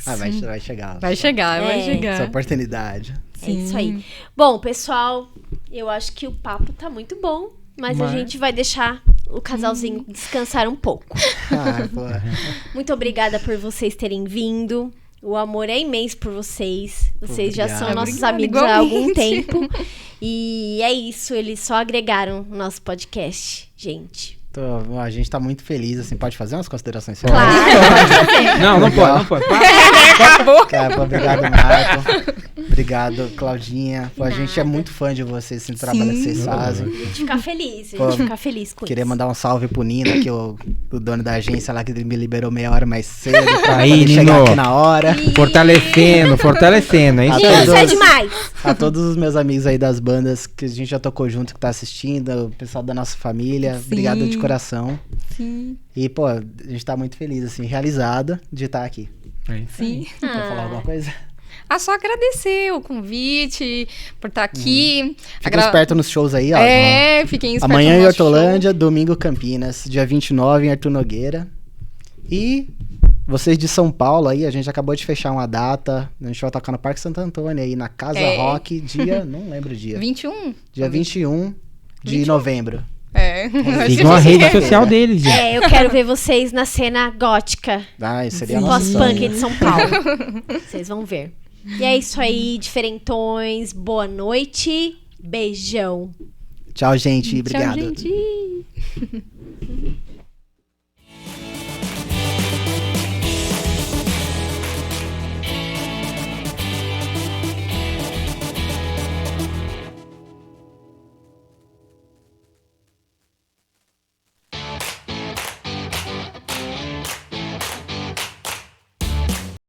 Vai chegar. vai chegar, vai É. chegar. Essa oportunidade. É isso aí. Bom, pessoal, eu acho que o papo tá muito bom, mas a gente vai deixar o casalzinho descansar um pouco. Ah, pô. Muito obrigada por vocês terem vindo. O amor é imenso por vocês. Vocês já são Obrigado. nossos Obrigada, amigos há algum igualmente. tempo. E é isso, eles só agregaram no nosso podcast, gente. A gente tá muito feliz, assim, pode fazer umas considerações Claro. Não, não Legal. pode. Acabou. Cara, obrigado, Marco. Obrigado, Claudinha. Pô, a gente é muito fã de vocês, assim, do trabalho que vocês fazem. A gente fica feliz, Pô, com Queria isso. mandar um salve pro Nino, que o dono da agência lá, que ele me liberou meia hora mais cedo pra Aí, poder chegar Nino. aqui na hora. Fortalecendo, é isso Isso aí. é demais. A todos os meus amigos aí das bandas que a gente já tocou junto, que tá assistindo, o pessoal da nossa família, Sim. obrigado de coração. Sim, E, pô, a gente tá muito feliz, assim, realizado de estar aqui. É isso aí. sim. Quer falar alguma coisa? Só agradecer o convite por estar aqui. Fica esperto nos shows aí, ó. Fiquem espertos Amanhã no em nosso show. Hortolândia, domingo Campinas, dia 29 em Arthur Nogueira. E vocês de São Paulo aí, a gente acabou de fechar uma data. A gente vai tocar no Parque Santo Antônio aí, na Casa Rock, dia, não lembro o dia. 21? Dia 21 de 21. novembro. Sigam a rede social deles, gente. É, eu quero ver vocês na cena gótica, Ah, isso seria a nossa pós-punk sonho. de São Paulo. Vocês vão ver. E é isso aí, diferentões. Boa noite. Beijão. Tchau, gente. Obrigado. Tchau, gente.